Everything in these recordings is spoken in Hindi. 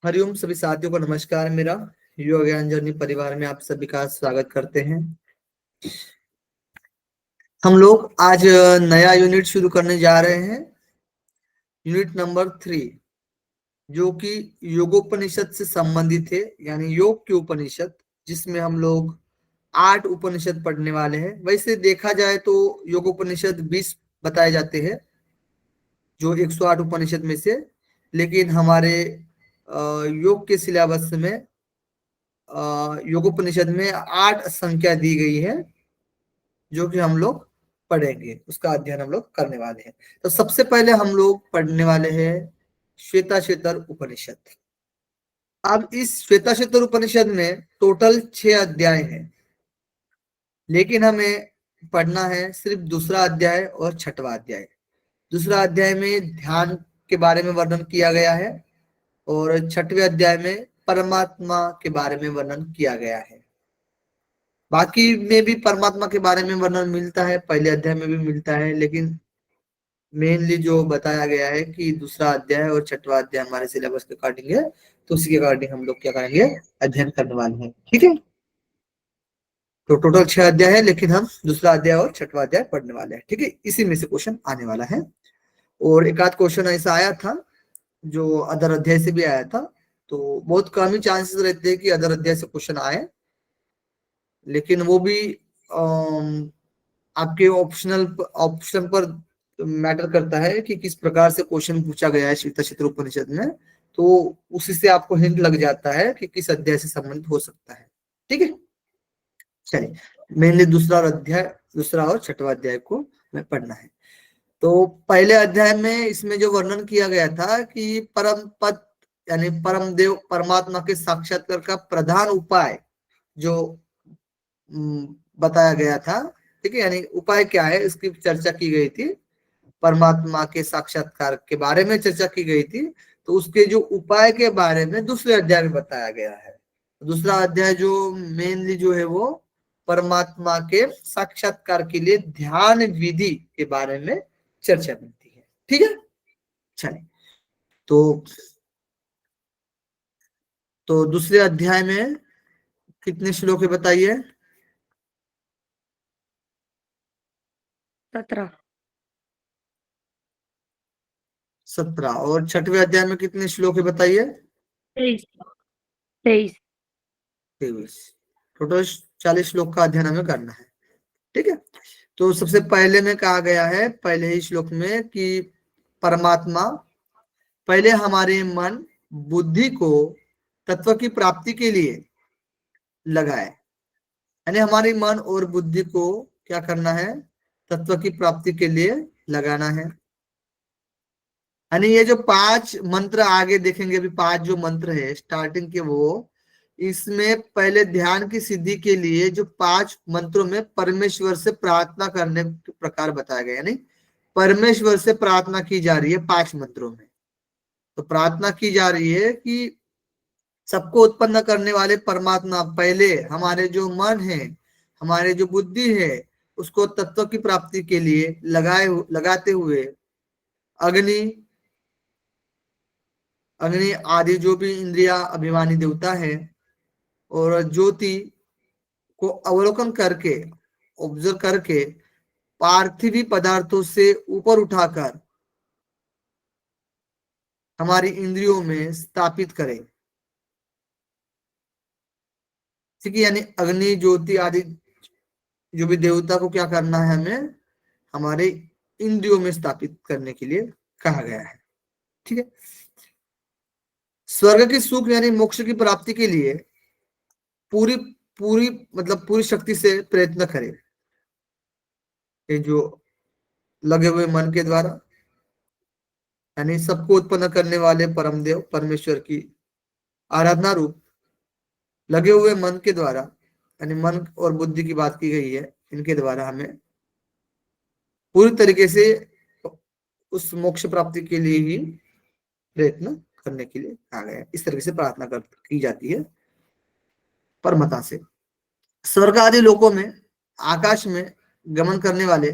हरिओम सभी साथियों को नमस्कार। मेरा योग ज्ञान जर्नी परिवार में आप सभी का स्वागत करते हैं। हम लोग आज नया यूनिट शुरू करने जा रहे हैं। यूनिट नंबर 3, जो कि योगोपनिषद से संबंधित है, यानी योग के उपनिषद, जिसमें हम लोग 8 उपनिषद पढ़ने वाले हैं। वैसे देखा जाए तो योगोपनिषद 20 बताए जाते हैं, जो 108 उपनिषद में से। लेकिन हमारे योग के सिलेबस में योगोपनिषद में 8 संख्या दी गई है, जो कि हम लोग पढ़ेंगे, उसका अध्ययन हम लोग करने वाले हैं। तो सबसे पहले हम लोग पढ़ने वाले हैं श्वेताश्वेतर उपनिषद। अब इस श्वेताश्वेतर उपनिषद में टोटल 6 अध्याय हैं, लेकिन हमें पढ़ना है सिर्फ दूसरा अध्याय और छठवां अध्याय। दूसरा अध्याय में ध्यान के बारे में वर्णन किया गया है, और छठवें अध्याय में परमात्मा के बारे में वर्णन किया गया है। बाकी में भी परमात्मा के बारे में वर्णन मिलता है, पहले अध्याय में भी मिलता है, लेकिन मेनली जो बताया गया है कि दूसरा अध्याय और छठवां अध्याय हमारे सिलेबस के अकॉर्डिंग है, तो उसी के अकॉर्डिंग हम लोग क्या करेंगे, अध्ययन करने वाले हैं। ठीक है, तो टोटल 6 अध्याय है, लेकिन हम दूसरा अध्याय और छठवां अध्याय पढ़ने वाले हैं। ठीक है, इसी में से क्वेश्चन आने वाला है। और एक आध क्वेश्चन ऐसा आया था जो अदर अध्याय से भी आया था, तो बहुत कम ही चांसेस रहते हैं कि अदर अध्याय से क्वेश्चन आए, लेकिन वो भी आपके ऑप्शन पर मैटर करता है कि किस प्रकार से क्वेश्चन पूछा गया है श्वेताश्वेतर उपनिषद में। तो उसी से आपको हिंट लग जाता है कि किस अध्याय से संबंधित हो सकता है। ठीक है, चलिए, मेनली दूसरा और छठवां अध्याय को हमें पढ़ना है। तो पहले अध्याय में इसमें जो वर्णन किया गया था कि परम पद यानी परम देव परमात्मा के साक्षात्कार का प्रधान उपाय जो बताया गया था। ठीक है, यानी उपाय क्या है इसकी चर्चा की गई थी, परमात्मा के साक्षात्कार के बारे में चर्चा की गई थी। तो उसके जो उपाय के बारे में दूसरे अध्याय में बताया गया है। दूसरा अध्याय जो मेनली जो है वो परमात्मा के साक्षात्कार के लिए ध्यान विधि के बारे में चर्चा मिलती है। ठीक है, चलिए, तो दूसरे अध्याय में कितने श्लोक है बताइए? 17। 17। और छठवें अध्याय में कितने श्लोक है बताइए? 23। 23। 23। टोटल 40 श्लोक का अध्ययन हमें करना है। ठीक है, तो सबसे पहले में कहा गया है पहले ही श्लोक में कि परमात्मा पहले हमारे मन बुद्धि को तत्व की प्राप्ति के लिए लगाए, यानी हमारी मन और बुद्धि को क्या करना है, तत्व की प्राप्ति के लिए लगाना है। यानी ये जो 5 मंत्र आगे देखेंगे, अभी 5 जो मंत्र है स्टार्टिंग के, वो इसमें पहले ध्यान की सिद्धि के लिए जो 5 मंत्रों में परमेश्वर से प्रार्थना करने के प्रकार बताया गया, यानी परमेश्वर से प्रार्थना की जा रही है 5 मंत्रों में। तो प्रार्थना की जा रही है कि सबको उत्पन्न करने वाले परमात्मा पहले हमारे जो मन है, हमारे जो बुद्धि है, उसको तत्व की प्राप्ति के लिए लगाते हुए अग्नि अग्नि आदि जो भी इंद्रिया अभिमानी देवता है और ज्योति को अवलोकन करके, ऑब्जर्व करके, पार्थिवी पदार्थों से ऊपर उठाकर हमारी इंद्रियों में स्थापित करें। ठीक है, यानी अग्नि ज्योति आदि जो भी देवता को क्या करना है, हमें हमारे इंद्रियों में स्थापित करने के लिए कहा गया है। ठीक है, स्वर्ग की सुख यानी मोक्ष की प्राप्ति के लिए पूरी पूरी मतलब पूरी शक्ति से प्रयत्न करें, ये जो लगे हुए मन के द्वारा, यानी सबको उत्पन्न करने वाले परम देव परमेश्वर की आराधना रूप लगे हुए मन के द्वारा, यानी मन और बुद्धि की बात की गई है, इनके द्वारा हमें पूरी तरीके से उस मोक्ष प्राप्ति के लिए ही प्रयत्न करने के लिए कहा गया है। इस तरीके से प्रार्थना की जाती है परमता से। स्वर्ग आदि लोकों में आकाश में गमन करने वाले,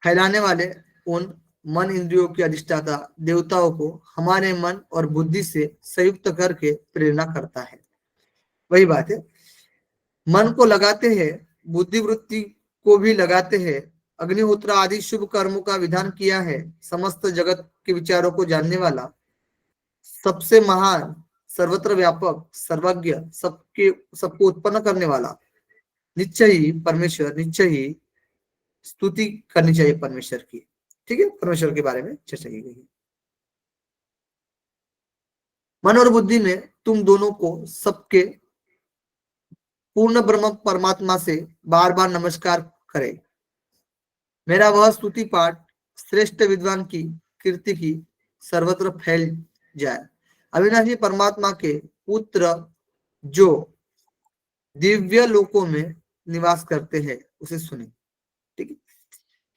फैलाने वाले उन मन इंद्रियों के अधिष्ठाता देवताओं को हमारे मन और बुद्धि से संयुक्त करके प्रेरणा करता है। वही बात है, मन को लगाते हैं, बुद्धिवृत्ति को भी लगाते हैं, अग्निहोत्र आदि शुभ कर्मों का विधान किया है। समस्त जगत के विचारों को जानने वाला, सबसे महान, सर्वत्र व्यापक, सर्वज्ञ, सबके सबको उत्पन्न करने वाला निश्चय ही परमेश्वर, निश्चय ही स्तुति करनी चाहिए परमेश्वर की। ठीक है, परमेश्वर के बारे में चर्चा की गई है। मन और बुद्धि में तुम दोनों को सबके पूर्ण ब्रह्म परमात्मा से बार बार नमस्कार करे। मेरा वह स्तुति पाठ श्रेष्ठ विद्वान की कीर्ति की सर्वत्र फैल जाए। अविनाशी परमात्मा के पुत्र जो दिव्य लोकों में निवास करते हैं उसे सुने। ठीक है,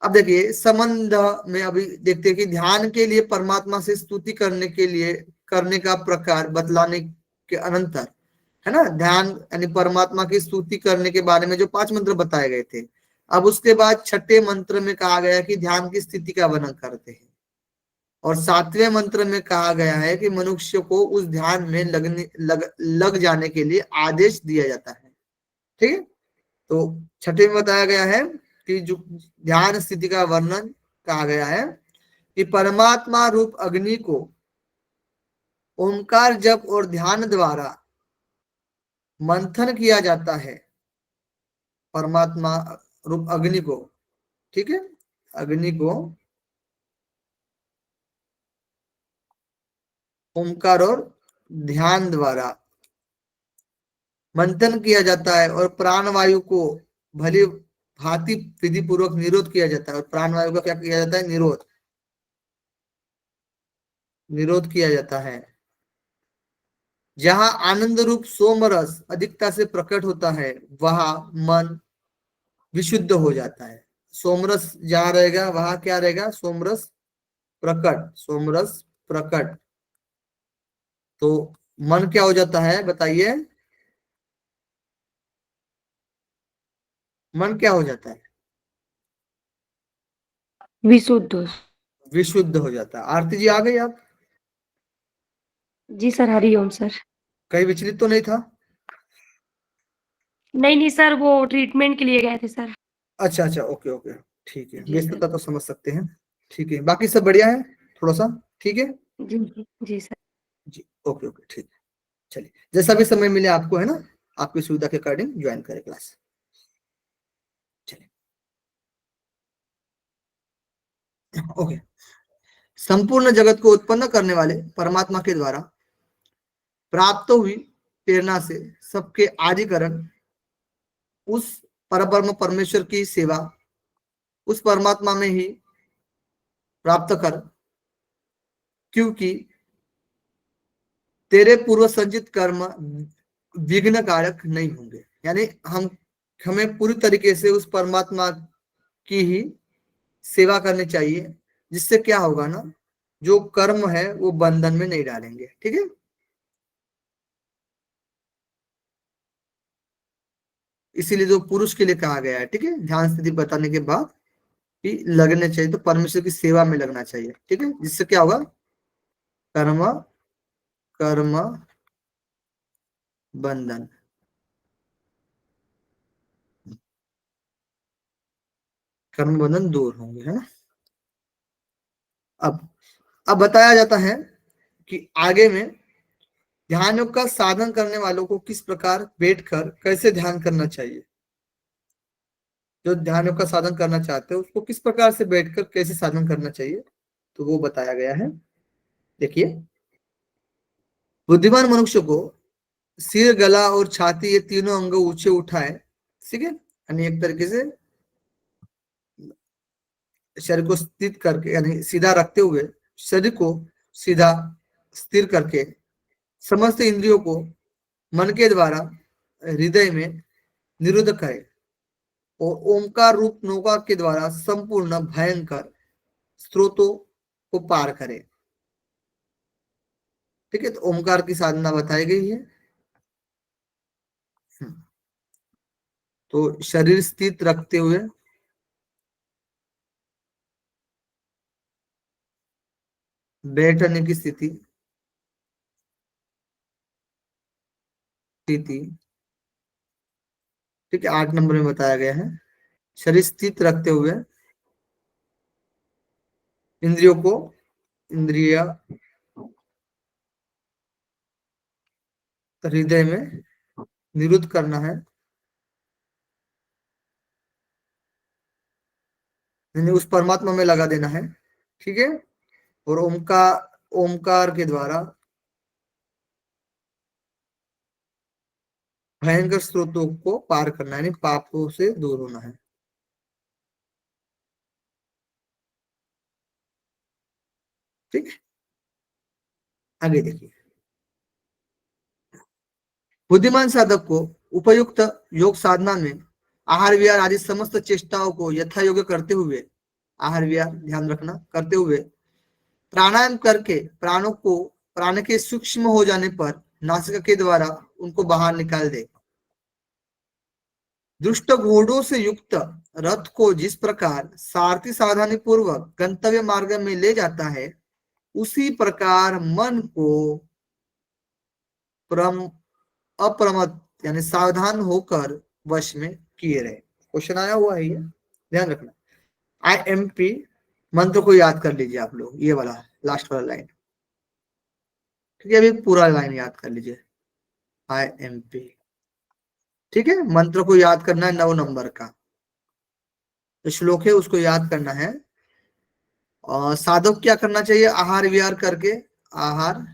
अब देखिए संबंध में अभी देखते हैं कि ध्यान के लिए परमात्मा से स्तुति करने के लिए करने का प्रकार बतलाने के अनंतर, है ना, ध्यान यानी परमात्मा की स्तुति करने के बारे में जो 5 मंत्र बताए गए थे, अब उसके बाद छठे मंत्र में कहा गया कि ध्यान की स्थिति का वर्णन करते हैं, और 7वें मंत्र में कहा गया है कि मनुष्य को उस ध्यान में लग जाने के लिए आदेश दिया जाता है। ठीक है, तो छठे में बताया गया है कि जो ध्यान स्थिति का वर्णन कहा गया है कि परमात्मा रूप अग्नि को ओंकार जप और ध्यान द्वारा मंथन किया जाता है। परमात्मा रूप अग्नि को, ठीक है, अग्नि को ओंकार और ध्यान द्वारा मंथन किया जाता है, और प्राणवायु को भली भांति विधि पूर्वक निरोध किया जाता है। और प्राणवायु का क्या किया जाता है? निरोध, निरोध किया जाता है। जहां आनंद रूप सोमरस अधिकता से प्रकट होता है वहां मन विशुद्ध हो जाता है। सोमरस जहां रहेगा वहां क्या रहेगा? सोमरस प्रकट, सोमरस प्रकट, तो मन क्या हो जाता है बताइए? मन क्या हो जाता है? विशुद्ध। विशुद्ध हो जाता है। आरती जी आ गई आप? जी सर, हरिओम सर। कहीं विचलित तो नहीं था? नहीं नहीं सर, वो ट्रीटमेंट के लिए गए थे सर। अच्छा अच्छा, ओके ओके, ठीक है, जी सर। व्यस्तता तो समझ सकते हैं। ठीक है, बाकी सब बढ़िया है? थोड़ा सा ठीक है? जी जी जी सर। जी, ओके ओके, ठीक है। चलिए, जैसा भी समय मिले आपको, है ना, आपकी सुविधा के अकॉर्डिंग ज्वाइन करें क्लास। चलिए, ओके। संपूर्ण जगत को उत्पन्न करने वाले परमात्मा के द्वारा प्राप्त हुई प्रेरणा से सबके आदिकरण उस परब्रह्म परमेश्वर की सेवा उस परमात्मा में ही प्राप्त कर, क्योंकि तेरे पूर्व संचित कर्म विघ्न कारक नहीं होंगे। यानी हमें पूरी तरीके से उस परमात्मा की ही सेवा करनी चाहिए, जिससे क्या होगा ना, जो कर्म है वो बंधन में नहीं डालेंगे। ठीक है, इसीलिए जो पुरुष के लिए कहा गया है, ठीक है, ध्यान स्थिति बताने के बाद कि लगने चाहिए, तो परमेश्वर की सेवा में लगना चाहिए। ठीक है, जिससे क्या होगा? कर्म, कर्म बंधन, कर्म बंधन दूर होंगे, है ना। अब अब बताया जाता है कि आगे में ध्यान योग का साधन करने वालों को किस प्रकार बैठकर कैसे ध्यान करना चाहिए। जो ध्यान योग का साधन करना चाहते हो उसको किस प्रकार से बैठकर कैसे साधन करना चाहिए, तो वो बताया गया है। देखिए, बुद्धिमान मनुष्य को सिर, गला और छाती, ये तीनों अंग ऊंचे उठाए, ठीक है, यानी एक तरीके से शरीर को स्थित करके, यानी सीधा रखते हुए शरीर को सीधा स्थिर करके समस्त इंद्रियों को मन के द्वारा हृदय में निरुद्ध करे, और ओंकार रूप नौका के द्वारा संपूर्ण भयंकर स्रोतों को पार करे। ठीक है, तो ओंकार की साधना बताई गई है। तो शरीर, स्थित रखते हुए बैठने की स्थिति, ठीक है, 8 नंबर में बताया गया है। शरीर स्थित रखते हुए इंद्रियों को, इंद्रिय हृदय में निरुद्ध करना है, यानी उस परमात्मा में लगा देना है, ठीक है। और ओमकार के द्वारा भयंकर स्रोतों को पार करना है, यानी पापों से दूर होना है। ठीक है, आगे देखिए। बुद्धिमान साधक को उपयुक्त योग साधना में आहार विहार आदि समस्त चेष्टाओं को यथा योग्य करते हुए, आहार विहार ध्यान रखना करते हुए, प्राणायाम करके प्राण के सूक्ष्म हो जाने पर नासिका के द्वारा उनको बाहर निकाल दे। दुष्ट घोड़ों से युक्त रथ को जिस प्रकार सारथी सावधानी पूर्वक गंतव्य मार्ग में ले जाता है, उसी प्रकार मन को अप्रमत्त यानी सावधान होकर वश में किए रहे। क्वेश्चन आया हुआ है ये, ध्यान रखना। IMP मंत्र को याद कर लीजिए आप लोग, ये वाला लास्ट वाला लाइन, ठीक है। अभी पूरा लाइन याद कर लीजिए, IMP, ठीक है। मंत्र को याद करना है 9 नंबर का जो श्लोक है उसको याद करना है। और साधक क्या करना चाहिए, आहार विहार करके, आहार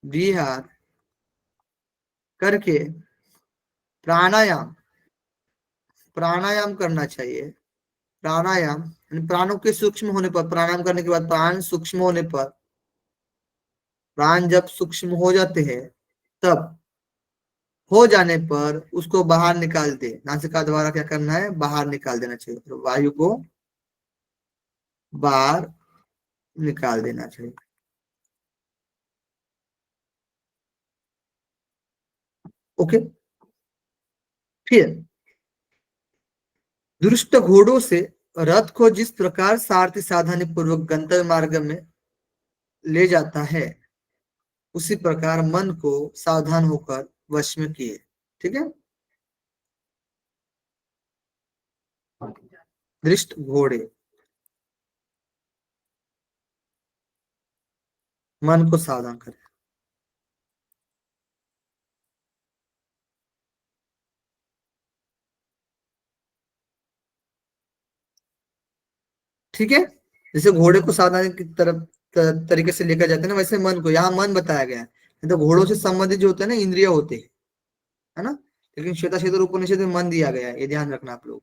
विहार करके प्राणायाम प्राणायाम करना चाहिए। प्राणायाम यानी प्राणों के सूक्ष्म होने पर, प्राणायाम करने के बाद प्राण सूक्ष्म होने पर, प्राण जब सूक्ष्म हो जाते हैं तब हो जाने पर उसको बाहर निकाल दे। नासिका द्वारा क्या करना है, बाहर निकाल देना चाहिए, तो वायु को बाहर निकाल देना चाहिए। ओके, फिर दुष्ट घोड़ों से रथ को जिस प्रकार सारथी सावधानी पूर्वक गंतव्य मार्ग में ले जाता है, उसी प्रकार मन को सावधान होकर वश में किए। ठीक है, दृष्ट घोड़े, मन को सावधान करें। ठीक है, जैसे घोड़े को सावधानी की तरफ तरीके से लेकर जाते हैं ना, वैसे मन को, यहाँ मन बताया गया है। तो घोड़ों से संबंधित जो होते हैं ना, इंद्रिय होते हैं, है ना। लेकिन श्वेता क्षेत्र उपनिषद में मन दिया गया है, ये ध्यान रखना आप लोग।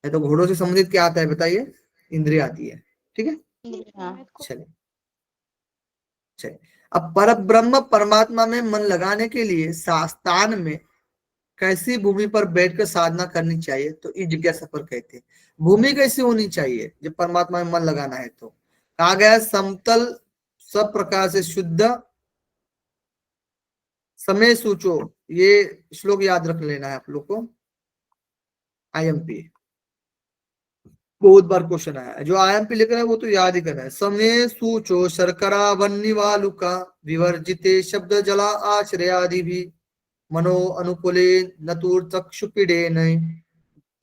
है तो घोड़ों से संबंधित क्या आता है बताइए, इंद्रिय आती है। ठीक है, चलिए चलिए। अब पर ब्रह्म परमात्मा में मन लगाने के लिए शास्त्रान में कैसी भूमि पर बैठकर साधना करनी चाहिए, तो इस जिज्ञासा पर कहते हैं। भूमि कैसी होनी चाहिए जब परमात्मा में मन लगाना है, तो कहा गया समतल, सब प्रकार से शुद्ध, समय सूचो। ये श्लोक याद रख लेना है आप लोग को, IMP बहुत बार क्वेश्चन आया है। जो IMP लिख रहा है वो तो याद ही करना है। समय सूचो शर्करा वन्नी वालुका विवर्जिते शब्द जला आश्रयादि भी मनो अनुकूले नतुर चक्षुपीडेन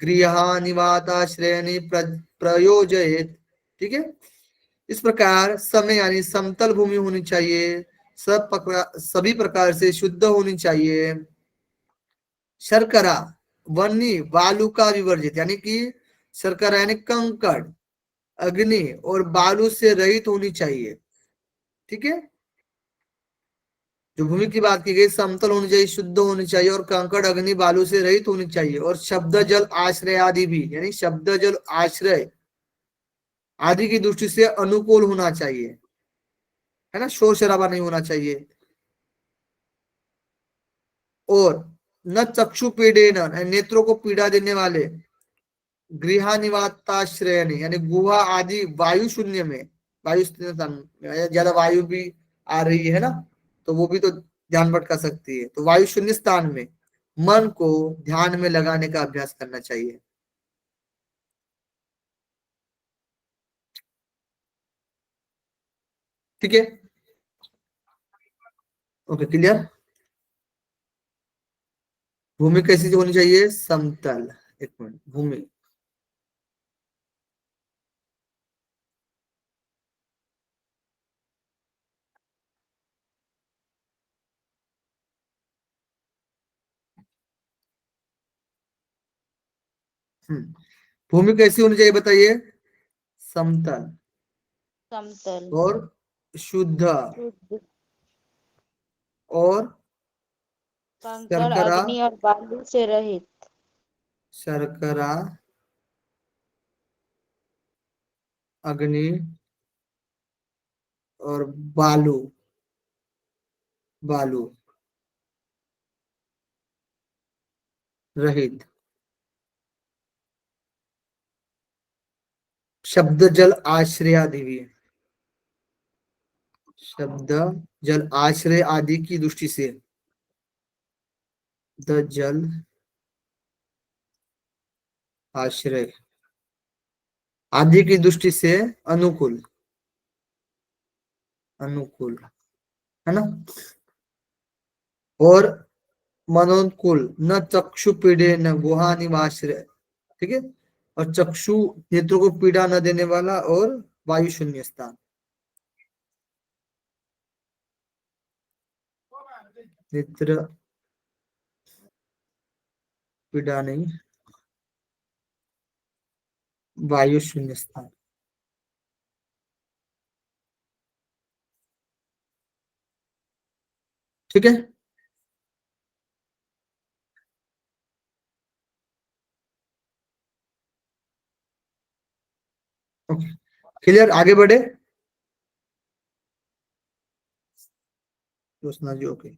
गृहानिवाताश्रयनि प्रयोजयेत। ठीक है, इस प्रकार समय यानी समतल भूमि होनी चाहिए, सभी प्रकार से शुद्ध होनी चाहिए। शर्करा वन्नी बालू का विवर्जित, यानी कि शर्करा यानी कंकड़, अग्नि और बालू से रहित होनी चाहिए। ठीक है, जो भूमि की बात की गई समतल होनी चाहिए, शुद्ध होनी चाहिए, और कंकड़ अग्नि बालू से रहित होनी चाहिए, और शब्द जल आश्रय आदि भी, यानी शब्द जल आश्रय आदि की दृष्टि से अनुकूल होना चाहिए, है ना, शोर शराबा नहीं होना चाहिए। और न चक्षु पीड़े, न नेत्रों को पीड़ा देने वाले, गृहानिवाताश्रय नहीं, यानी गुहा आदि वायु शून्य में, वायु ज्यादा वायु भी आ रही है ना, तो वो भी तो ध्यान भटका सकती है। तो वायु शून्य स्थान में मन को ध्यान में लगाने का अभ्यास करना चाहिए। ठीक है, ओके क्लियर। भूमि कैसी होनी चाहिए, समतल। एक मिनट, भूमि भूमि कैसी होनी चाहिए बताइए, समतल समतल, और शुद्ध शुद्ध, और कंकड़, शर्करा, अग्नि और बालू से रहित, शर्करा, अग्नि और बालू, बालू रहित, शब्द जल आश्रय आदि भी, शब्द जल आश्रय आदि की दृष्टि से, द जल आश्रय आदि की दृष्टि से अनुकूल, अनुकूल है ना, और मनोनुकूल, न चक्षु पीड़े न गुहा निवाश्रय, ठीक है, और चक्षु नेत्रों को पीड़ा न देने वाला, और वायु शून्य स्थान, नेत्र पीड़ा नहीं, वायु शून्य स्थान, ठीक है, ओके क्लियर, आगे बढ़े। रोशना जी ओके,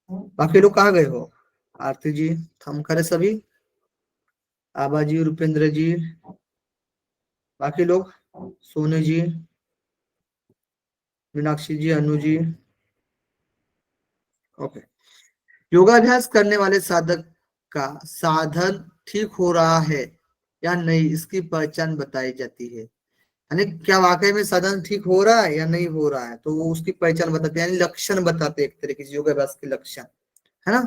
बाकी लोग कहाँ गए हो, आरती जी, हम करे सभी, आबा जी, रुपेंद्र जी, बाकी लोग, सोने जी, मीनाक्षी जी, अनु जी, ओके। योगाभ्यास करने वाले साधक का साधन ठीक हो रहा है या नहीं, इसकी पहचान बताई जाती है, यानी क्या वाकई में साधन ठीक हो रहा है या नहीं हो रहा है, तो वो उसकी पहचान बताते हैं, यानी लक्षण बताते हैं, एक तरीके से योगाभ्यास के लक्षण, है ना।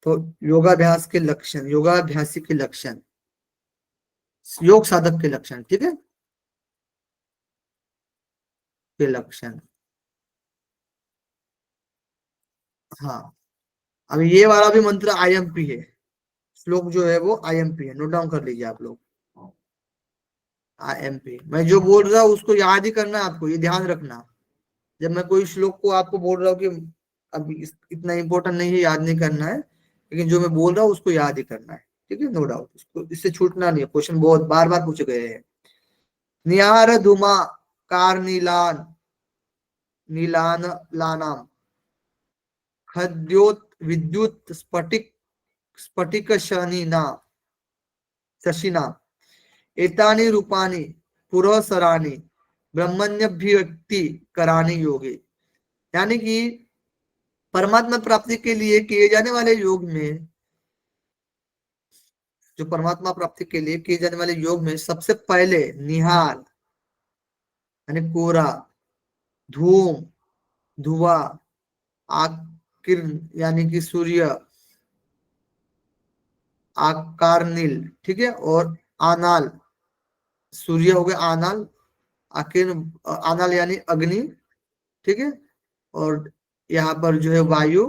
तो योगाभ्यास के लक्षण, योगाभ्यासी के लक्षण, योग साधक के लक्षण, ठीक है, के लक्षण, हाँ। अब ये वाला भी मंत्र आईएमपी है, श्लोक जो है वो आईएमपी है, नोट डाउन कर लीजिए आप लोग, आईएमपी। मैं जो बोल रहा हूँ उसको याद ही करना है आपको, ये ध्यान रखना, जब मैं कोई श्लोक को आपको बोल रहा हूँ कि अब इतना इंपॉर्टेंट नहीं है, याद नहीं करना है, लेकिन जो मैं बोल रहा हूँ उसको याद ही करना है, ठीक है, नो डाउट, इसको इससे छूटना नहीं है, क्वेश्चन बहुत बार बार पूछे गए हैं। निहार धुमा कार नीलान, नीलान लानाम, खद्योत विद्युत स्फटिक, स्फटिक शनिना, शशिना, एतानि रूपानि पुरःसराणि ब्रह्मण्यभिव्यक्ति करानि योगे, यानी कि परमात्मा प्राप्ति के लिए किए जाने वाले योग में, जो परमात्मा प्राप्ति के लिए किए जाने वाले योग में सबसे पहले निहार यानी कोहरा, धूम धुआं, आकिरण यानी कि सूर्य, आकारनील, ठीक है, और आनाल, सूर्य हो गया आनाल, आकिरण आनाल यानी अग्नि, ठीक है, और यहाँ पर जो है वायु,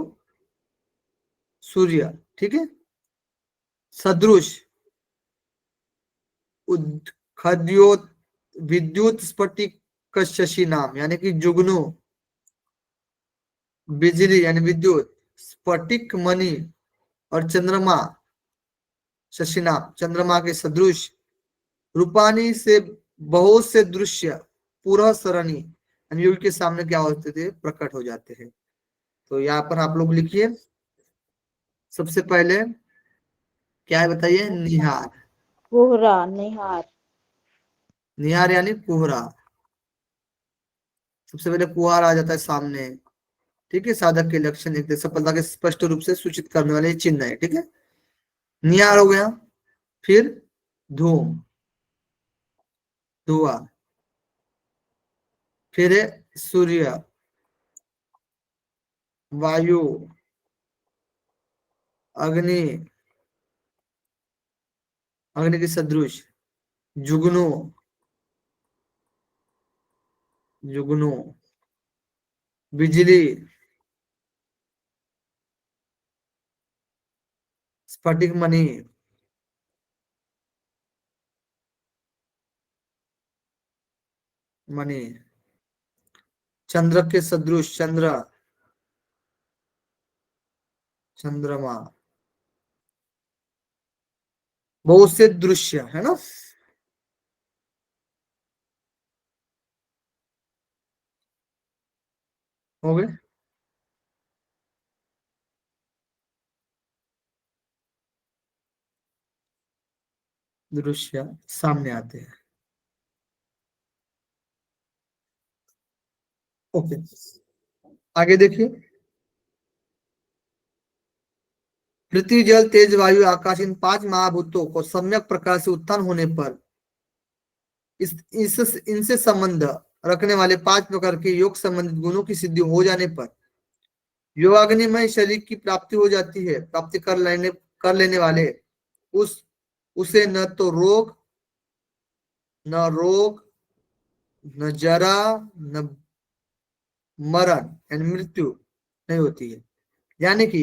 सूर्य, ठीक है, सदृश, खद्योत विद्युत स्फटिक शशि नाम, यानी कि जुगनू, बिजली यानी विद्युत, स्फटिक मणि, और चंद्रमा, शशिनाम चंद्रमा के सदृश, रूपानी से बहुत से दृश्य, पूरा सरणी यानी युग के सामने क्या होते थे, प्रकट हो जाते हैं। तो यहाँ पर आप लोग लिखिए, सबसे पहले क्या है बताइए, निहार, कोहरा, निहार, निहार यानी कोहरा, सबसे पहले कुहार आ जाता है सामने, ठीक है, साधक के लक्षण एक सफलता के स्पष्ट रूप से सूचित करने वाले चिन्ह है, ठीक है, निहार हो गया, फिर धूम, धुआं, फिर है सूर्य, वायु, अग्नि, अग्नि के सदृश, जुगनू, जुगनू, बिजली, स्फटिक मणि, मणि, चंद्र के सदृश, चंद्र, चंद्रमा, बहुत से दृश्य है ना। हो गए दृश्य सामने आते हैं। ओके, आगे देखिए। पृथ्वी, जल, तेज, वायु, आकाश, इन पांच महाभूतों को सम्यक प्रकार से उत्थान होने पर इस इनसे संबंध रखने वाले पांच प्रकार के योग संबंधित गुणों की सिद्धि हो जाने पर योगाग्निमय शरीर की प्राप्ति हो जाती है। प्राप्ति कर लेने वाले उस उसे न रोग, न जरा, न मरण एंड मृत्यु नहीं होती है। यानी कि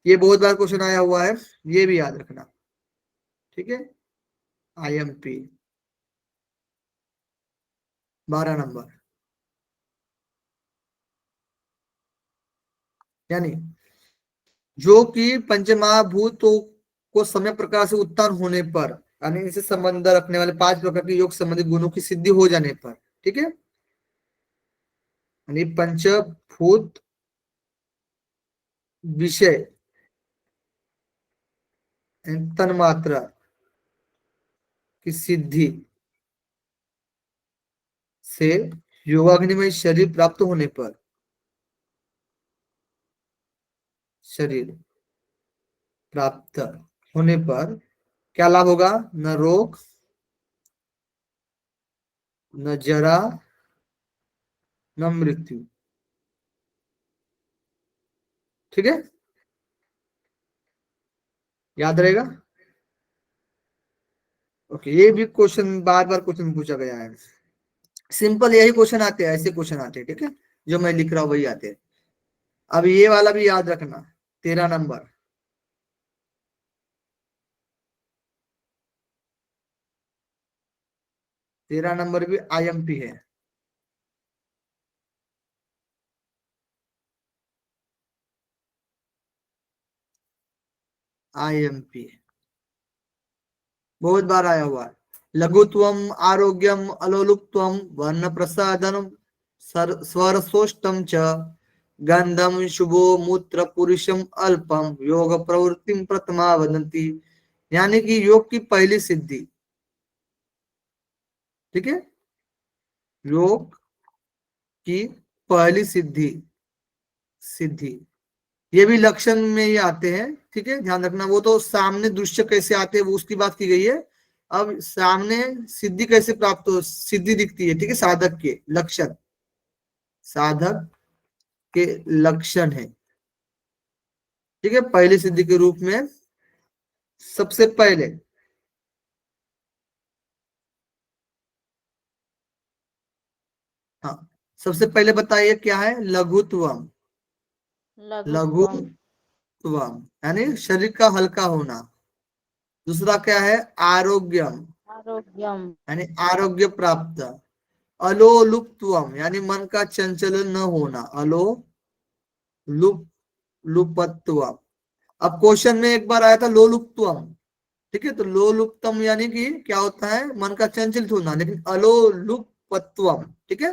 ये बहुत बार क्वेश्चन आया हुआ है, ये भी याद रखना, ठीक है। IMP 12 नंबर, यानी जो कि पंचमहाभूतों को समय प्रकार से उत्थान होने पर, यानी इनसे संबंध रखने वाले पांच प्रकार के योग संबंधित गुणों की सिद्धि हो जाने पर, ठीक है। यानी पंचभूत विषय तन्मात्रा की सिद्धि से योगाग्निमय शरीर प्राप्त होने पर, शरीर प्राप्त होने पर क्या लाभ होगा? न रोग, न जरा, न मृत्यु, ठीक है, याद रहेगा। ओके, ये भी क्वेश्चन बार बार क्वेश्चन पूछा गया है। सिंपल यही क्वेश्चन आते हैं, ऐसे क्वेश्चन आते हैं, ठीक है, जो मैं लिख रहा हूं वही आते हैं। अब ये वाला भी याद रखना, 13 नंबर, भी IMP है। IMP बहुत बार आया हुआ है। लघुत्वम, आरोग्यम, अलोलुप्त्वम, वर्ण प्रसादनम, स्वरसोष्टम च, गंधम शुभो मूत्र पुरुषम अल्पम, योग प्रवृत्तिम प्रथमा वदंती। यानी कि योग की पहली सिद्धि, ठीक है, योग की पहली सिद्धि, सिद्धि ये भी लक्षण में ही आते हैं, ठीक है, ध्यान रखना। वो तो सामने दृश्य कैसे आते हैं वो उसकी बात की गई है। अब सामने सिद्धि कैसे प्राप्त हो, सिद्धि दिखती है, ठीक है, साधक के लक्षण, साधक के लक्षण है, ठीक है। पहली सिद्धि के रूप में सबसे पहले हाँ, सबसे पहले बताइए क्या है? लघुत्वम, लघुत्वम, लघुत्वम यानी शरीर का हल्का होना। दूसरा क्या है? आरोग्यम, आरोग्यम, यानी आरोग्य प्राप्त। अलोलुप्त्वम यानी मन का चंचलन न होना, लुप लुपत्वम। अब क्वेश्चन में एक बार आया था लोलुप्त्वम, ठीक है, तो लोलुप्तम यानी कि क्या होता है? मन का चंचलित होना, लेकिन अलोलुपत्वम, ठीक है,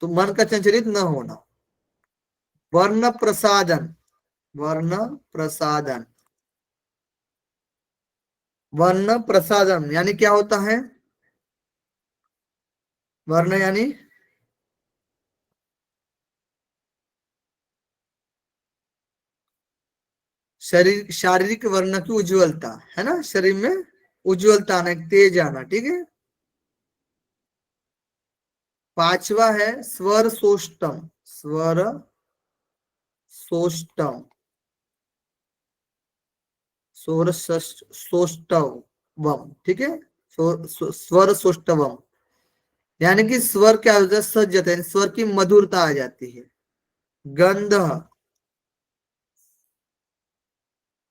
तो मन का चंचलित न होना। वर्ण प्रसादन, वर्ण प्रसादन, वर्ण प्रसादन यानी क्या होता है? वर्ण यानी शरीर, शारीरिक वर्ण की उज्ज्वलता है ना, शरीर में उज्ज्वलता आना, तेज आना, ठीक है। पांचवा है स्वर सोष्टम, स्वर सोष्टम, स्वर सोष्टवम, ठीक है, स्वर सोष्टवम, यानी कि स्वर क्या होता है, सज जाता है, स्वर की मधुरता आ जाती है। गंध,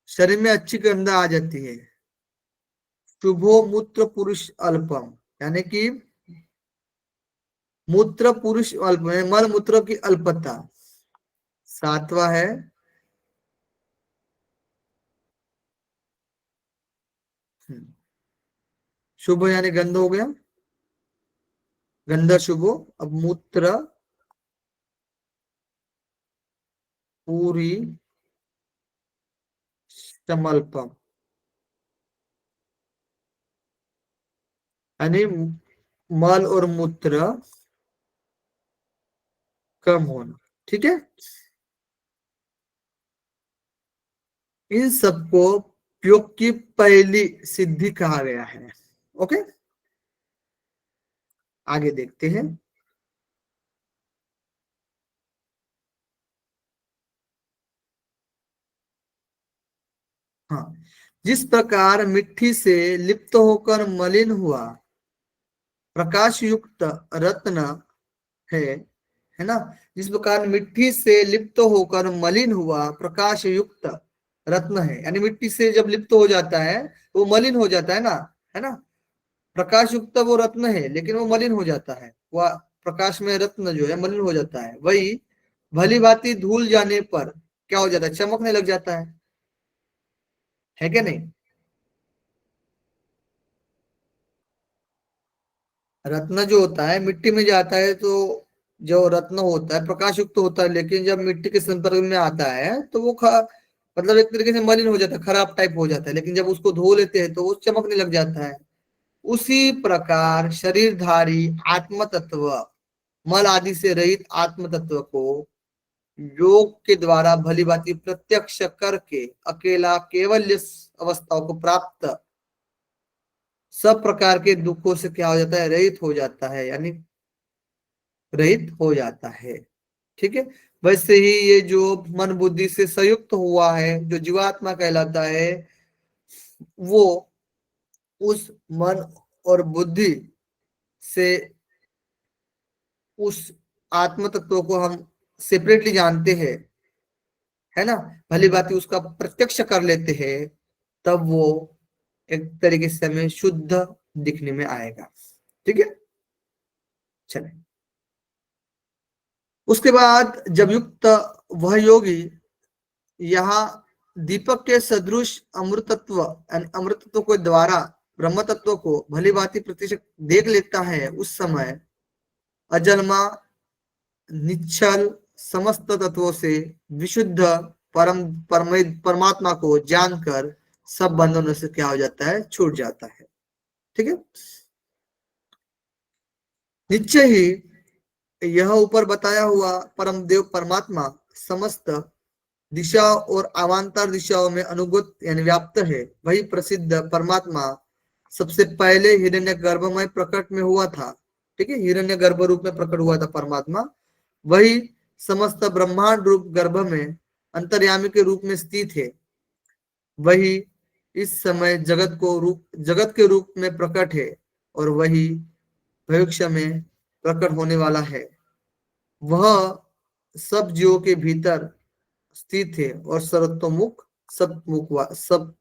शरीर में अच्छी गंध आ जाती है। शुभो मूत्र पुरुष अल्पम, यानी कि मूत्र पुरुष अल्प, मल मूत्र की अल्पता। सातवां है शुभ, यानी गंध हो गया, गंध शुभो। अब मूत्र पूरी समल्पम, यानी मल और मूत्र कम होना, ठीक है। इन सबको योग की पहली सिद्धि कहा गया है। ओके, आगे देखते हैं। हाँ, जिस प्रकार मिट्टी से लिप्त होकर मलिन हुआ प्रकाश युक्त रत्न है ना, जिस प्रकार मिट्टी से लिप्त होकर मलिन हुआ प्रकाश युक्त रत्न है, यानी मिट्टी से जब लिप्त हो जाता है वो मलिन हो जाता है ना, प्रकाश युक्त वो रत्न है लेकिन वो मलिन हो जाता है, वह प्रकाश में रत्न जो है मलिन हो जाता है, वही भली भांति धूल जाने पर क्या हो जाता है, चमकने लग जाता है क्या नहीं। रत्न जो होता है मिट्टी में जाता है तो जो रत्न होता है प्रकाश युक्त होता है, लेकिन जब मिट्टी के संपर्क में आता है तो वो मतलब एक तरीके से मलिन हो जाता है, खराब टाइप हो जाता है, लेकिन जब उसको धो लेते हैं तो वो चमकने लग जाता है। उसी प्रकार शरीरधारी आत्म तत्व, मल आदि से रहित आत्म तत्व को योग के द्वारा भली भांति प्रत्यक्ष करके अकेला केवल इस अवस्थाओं को प्राप्त सब प्रकार के दुखों से क्या हो जाता है, रहित हो जाता है, यानी रहित हो जाता है, ठीक है। वैसे ही ये जो मन बुद्धि से संयुक्त हुआ है जो जीवात्मा कहलाता है, वो उस मन और बुद्धि से उस आत्म तत्व को हम सेपरेटली जानते हैं, है ना, भली बात उसका प्रत्यक्ष कर लेते हैं, तब वो एक तरीके से हमें शुद्ध दिखने में आएगा, ठीक है। चले, उसके बाद जब युक्त वह योगी यहाँ दीपक के सदृश अमृतत्व यानी अमृतत्व के द्वारा ब्रह्म तत्व को भली भांति प्रतिशत देख लेता है, उस समय अजन्मा निश्चल समस्त तत्वों से विशुद्ध परमात्मा को जानकर सब बंधनों से क्या हो जाता है, छूट जाता है, ठीक है। निश्चय ही यह ऊपर बताया हुआ परम देव परमात्मा समस्त दिशाओं और अवान्तर दिशाओं में अनुगत यानी व्याप्त है। वही प्रसिद्ध परमात्मा सबसे पहले हिरण्य गर्भमय प्रकट में हुआ था, ठीक है, हिरण्य गर्भ रूप में प्रकट हुआ था परमात्मा। वही समस्त ब्रह्मांड रूप गर्भ में अंतर्यामी के रूप में स्थित है। वही इस समय जगत के रूप में प्रकट है और वही भविष्य में प्रकट होने वाला है। वह सब जीवों के भीतर स्थित है और सर्वतोमुख सब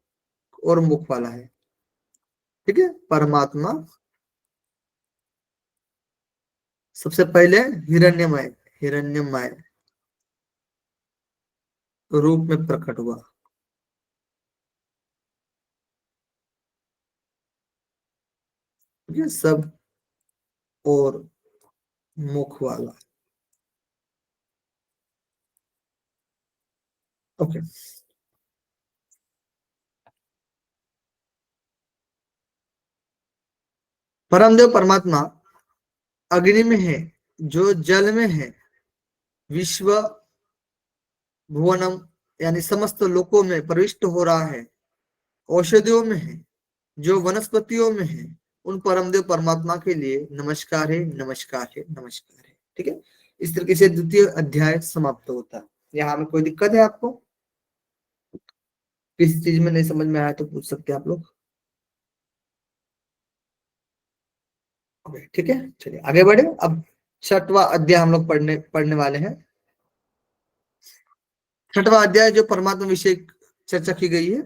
और मुख वाला है, ठीक है। परमात्मा सबसे पहले हिरण्यमय रूप में प्रकट हुआ, ठीक है, सब और मुख वाला, ओके। परमदेव परमात्मा अग्नि में है, जो जल में है, विश्व भुवनम यानी समस्त लोकों में प्रविष्ट हो रहा है, औषधियों में है, जो वनस्पतियों में है, उन परमदेव परमात्मा के लिए नमस्कार है, नमस्कार है, नमस्कार है। ठीक है, इस तरीके से द्वितीय अध्याय समाप्त होता है। यहाँ में कोई दिक्कत है आपको? किसी चीज में नहीं समझ में आया तो पूछ सकते हैं आप लोग। ठीक है, चलिए आगे बढ़े। अब छठवां अध्याय हम लोग पढ़ने वाले हैं। छठवां अध्याय जो परमात्मा विषय चर्चा की गई है।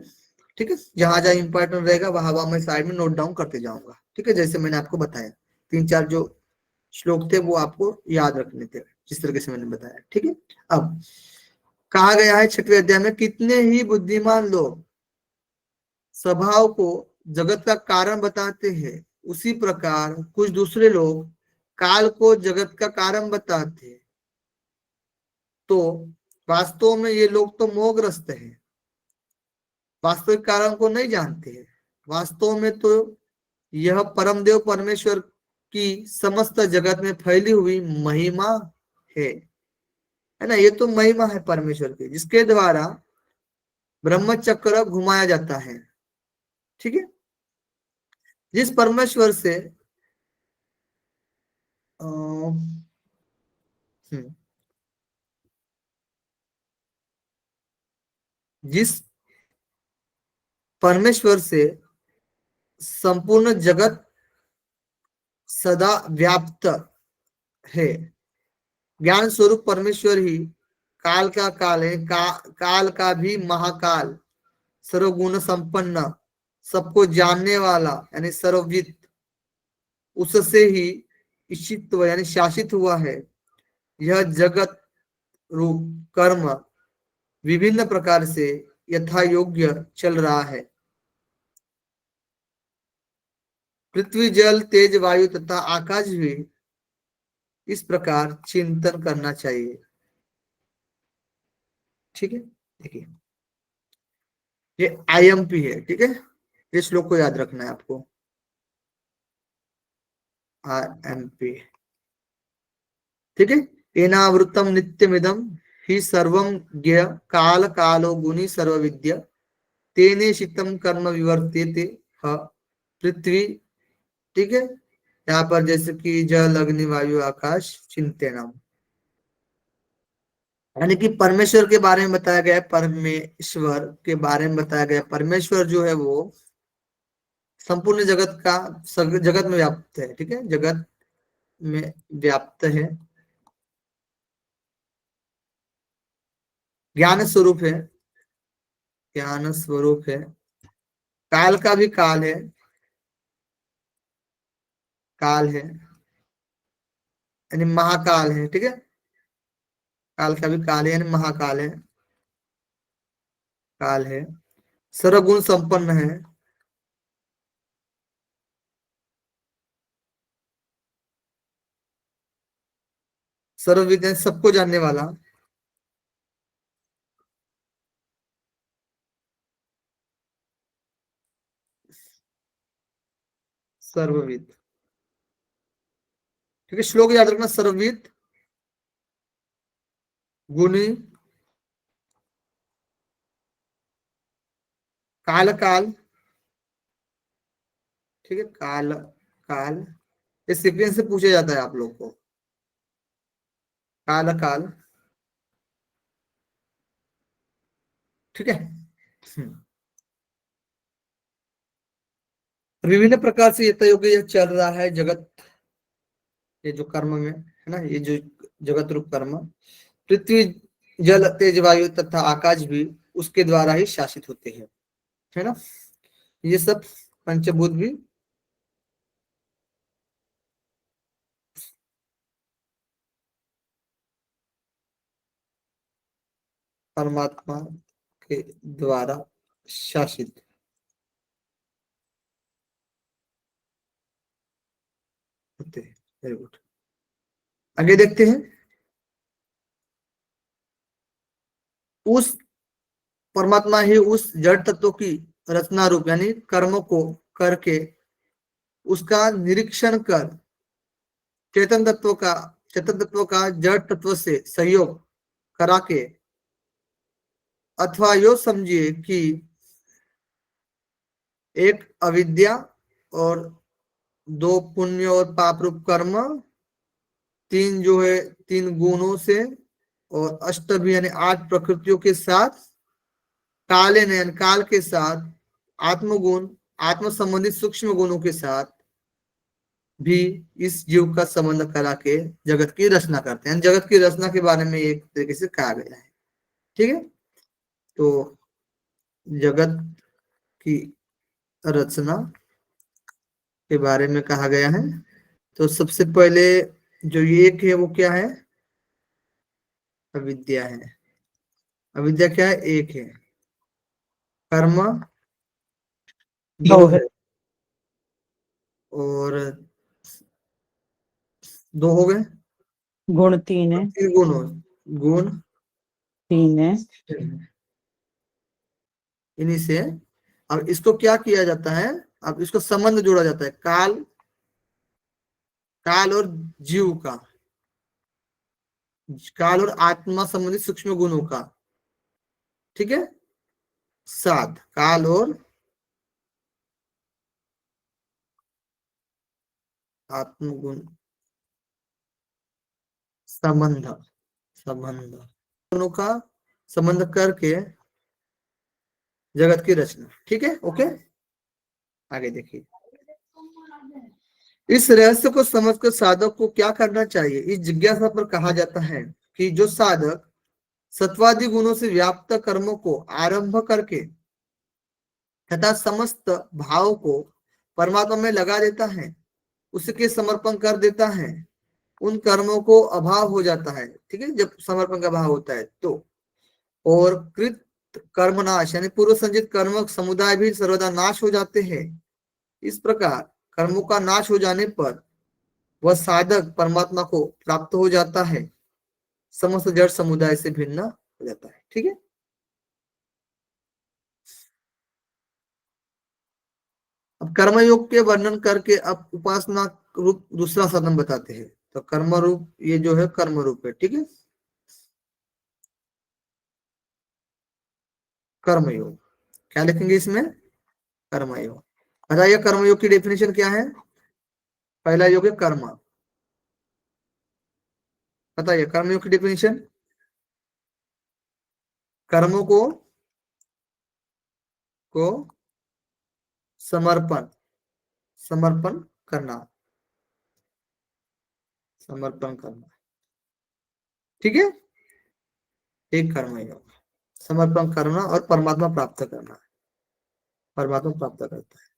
ठीक है, जहां जहां इंपॉर्टेंट रहेगा वहां मैं साइड में नोट डाउन करते जाऊंगा। ठीक है, जैसे मैंने आपको बताया 3-4 जो श्लोक थे वो आपको याद रखने थे, जिस तरीके से मैंने बताया। ठीक है, अब कहा गया है छठवें अध्याय में, कितने ही बुद्धिमान लोग स्वभाव को जगत का कारण बताते हैं, उसी प्रकार कुछ दूसरे लोग काल को जगत का कारण बताते हैं। तो वास्तव में ये लोग तो मोहग्रस्त हैं, वास्तविक कारण को नहीं जानते हैं। वास्तव में तो यह परमदेव परमेश्वर की समस्त जगत में फैली हुई महिमा है ना। ये तो महिमा है परमेश्वर की, जिसके द्वारा ब्रह्म चक्र घुमाया जाता है। ठीक है, जिस परमेश्वर से जिस परमेश्वर से संपूर्ण जगत सदा व्याप्त है। ज्ञान स्वरूप परमेश्वर ही काल का काल है, काल का भी महाकाल, सर्वगुण संपन्न, सबको जानने वाला यानी सर्वविद, उससे ही ईशित यानी शासित हुआ है। यह जगत रूप कर्म विभिन्न प्रकार से यथा योग्य चल रहा है। पृथ्वी जल तेज वायु तथा आकाश भी इस प्रकार चिंतन करना चाहिए। ठीक है, देखिए ये IMP है। ठीक है, इस श्लोक को याद रखना है आपको, IMP। ठीक है, एनावृतम नित्यमिदम ही सर्वम ज्ञ काल कालो गुणी सर्वविद्य तेने शितम कर्म विवर्त्यते पृथ्वी। ठीक है, यहाँ पर जैसे कि जल अग्नि वायु आकाश चिंतेनम, यानी कि परमेश्वर के बारे में बताया गया है। परमेश्वर के बारे में बताया गया, परमेश्वर जो है वो संपूर्ण जगत में व्याप्त है। ठीक है, जगत में व्याप्त है, ज्ञान स्वरूप है, ज्ञान स्वरूप है, काल का भी काल है, काल है यानी महाकाल है। ठीक है, काल का भी काल है यानी महाकाल है, काल है, सर्वगुण संपन्न है, सर्वविद सबको जानने वाला, सर्वविद। ठीक है, श्लोक याद रखना, सर्वविद, गुणी, काल काल। ठीक है, काल काल, ये सीक्वेंस से पूछा जाता है आप लोग को, काल काल। ठीक है, विभिन्न प्रकार से ये चल रहा है जगत, ये जो कर्म में है ना, ये जो जगत रूप कर्म, पृथ्वी जल तेज वायु तथा आकाश भी उसके द्वारा ही शासित होते हैं, है ना। ये सब पंचभूत भी परमात्मा के द्वारा शासित होते हैं। वेरी गुड, आगे देखते हैं। उस परमात्मा ही उस जड़ तत्व की रचना रूप यानी कर्म को करके उसका निरीक्षण कर चेतन तत्व का जड़ तत्व से सहयोग करा के, अथवा यो समझिए कि एक अविद्या और 2 पुण्य और पाप रूप कर्म, 3 जो है 3 गुणों से, और अष्टभी यानी 8 प्रकृतियों के साथ, काले नयन काल के साथ, आत्मगुण आत्म संबंधित सूक्ष्म गुणों के साथ भी इस जीव का संबंध करा के जगत की रचना करते हैं। जगत की रचना के बारे में एक तरीके से कहा गया है। ठीक है, तो जगत की रचना के बारे में कहा गया है। तो सबसे पहले जो एक है वो क्या है? अविद्या है। अविद्या क्या है? एक है। कर्म 2 दो है, है। और 2 हो गए। गुण 3 है। 3 गुण हो, गुण 3 है। इन्हीं से। अब इसको क्या किया जाता है? अब इसको संबंध जोड़ा जाता है काल, काल और जीव का, काल और आत्मा संबंधित सूक्ष्म गुणों का। ठीक है, 7 काल और आत्मगुण संबंध, संबंध दोनों का संबंध करके जगत की रचना। ठीक है, ओके, आगे देखिए। इस रहस्य को समझकर साधक को क्या करना चाहिए? इस जिज्ञासा पर कहा जाता है कि जो साधक सत्वादि गुणों से व्याप्त कर्मों को आरंभ करके तथा समस्त भाव को परमात्मा में लगा देता है, उसके समर्पण कर देता है, उन कर्मों को अभाव हो जाता है। ठीक है, जब समर्पण का भाव होता है तो। और कृत कर्म नाश यानी पूर्व संचित कर्म समुदाय भी सर्वदा नाश हो जाते हैं। इस प्रकार कर्मों का नाश हो जाने पर वह साधक परमात्मा को प्राप्त हो जाता है, समस्त जड़ समुदाय से भिन्न हो जाता है। ठीक है, अब कर्मयोग के वर्णन करके अब उपासना रूप दूसरा साधन बताते हैं। तो कर्म रूप, ये जो है कर्म रूप है। ठीक है, कर्मयोग क्या लिखेंगे इसमें? कर्मयोग। अच्छा, ये कर्मयोग की डेफिनेशन क्या है? पहला योग है कर्म। बताइए कर्मयोग की डेफिनेशन। कर्मों को समर्पण, समर्पण करना, समर्पण करना। ठीक है, एक कर्मयोग, समर्पण करना और परमात्मा प्राप्त करना, परमात्मा प्राप्त करता है।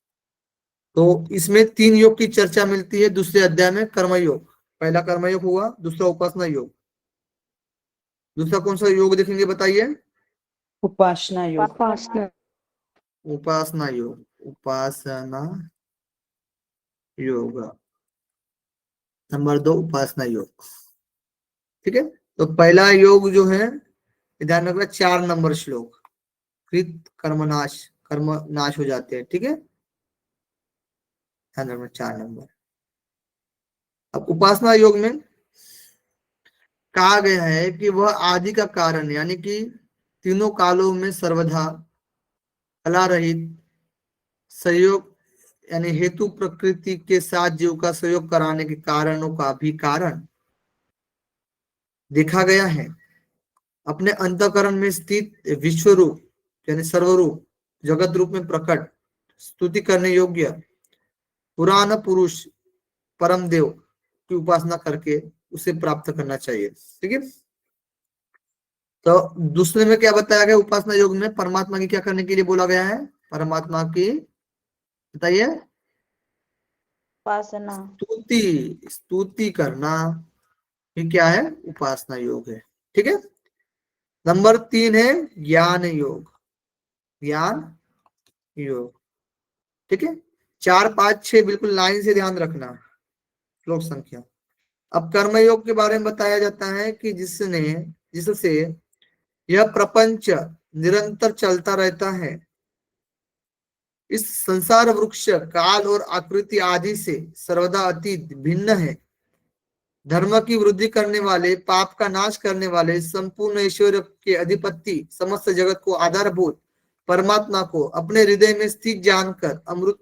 तो इसमें 3 योग की चर्चा मिलती है दूसरे अध्याय में। कर्मयोग, पहला कर्मयोग हुआ, दूसरा उपासना योग, दूसरा कौन सा योग देखेंगे बताइए? उपासना योग। उपासना। उपासना योग, उपासना योग नंबर 2, उपासना योग। ठीक है, तो पहला योग जो है, ध्यान रखना 4 नंबर श्लोक, कृत कर्मनाश, कर्म नाश हो जाते हैं। ठीक है, ध्यान रखना 4 नंबर। अब उपासना योग में कहा गया है कि वह आदि का कारण यानी कि तीनों कालों में सर्वदा कला रहित सहयोग यानी हेतु प्रकृति के साथ जीव का सहयोग कराने के कारणों का भी कारण देखा गया है। अपने अंतःकरण में स्थित विश्व रूप यानी सर्वरूप जगत रूप में प्रकट स्तुति करने योग्य पुराण पुरुष परम देव की उपासना करके उसे प्राप्त करना चाहिए। ठीक है, तो दूसरे में क्या बताया गया? उपासना योग में परमात्मा की क्या करने के लिए बोला गया है? परमात्मा की, बताइए, उपासना। स्तुति, स्तुति करना, ये क्या है? उपासना योग है। ठीक है, नंबर 3 है ज्ञान योग, ज्ञान योग। ठीक है, 4, 5, 6 बिल्कुल लाइन से ध्यान रखना, श्लोक संख्या। अब कर्म योग के बारे में बताया जाता है कि जिससे यह प्रपंच निरंतर चलता रहता है। इस संसार वृक्ष काल और आकृति आदि से सर्वदा अतीत भिन्न है। धर्म की वृद्धि करने वाले, पाप का नाश करने वाले, संपूर्ण ऐश्वर्य के अधिपति, समस्त जगत को आधारभूत परमात्मा को अपने हृदय में स्थित जानकर अमृत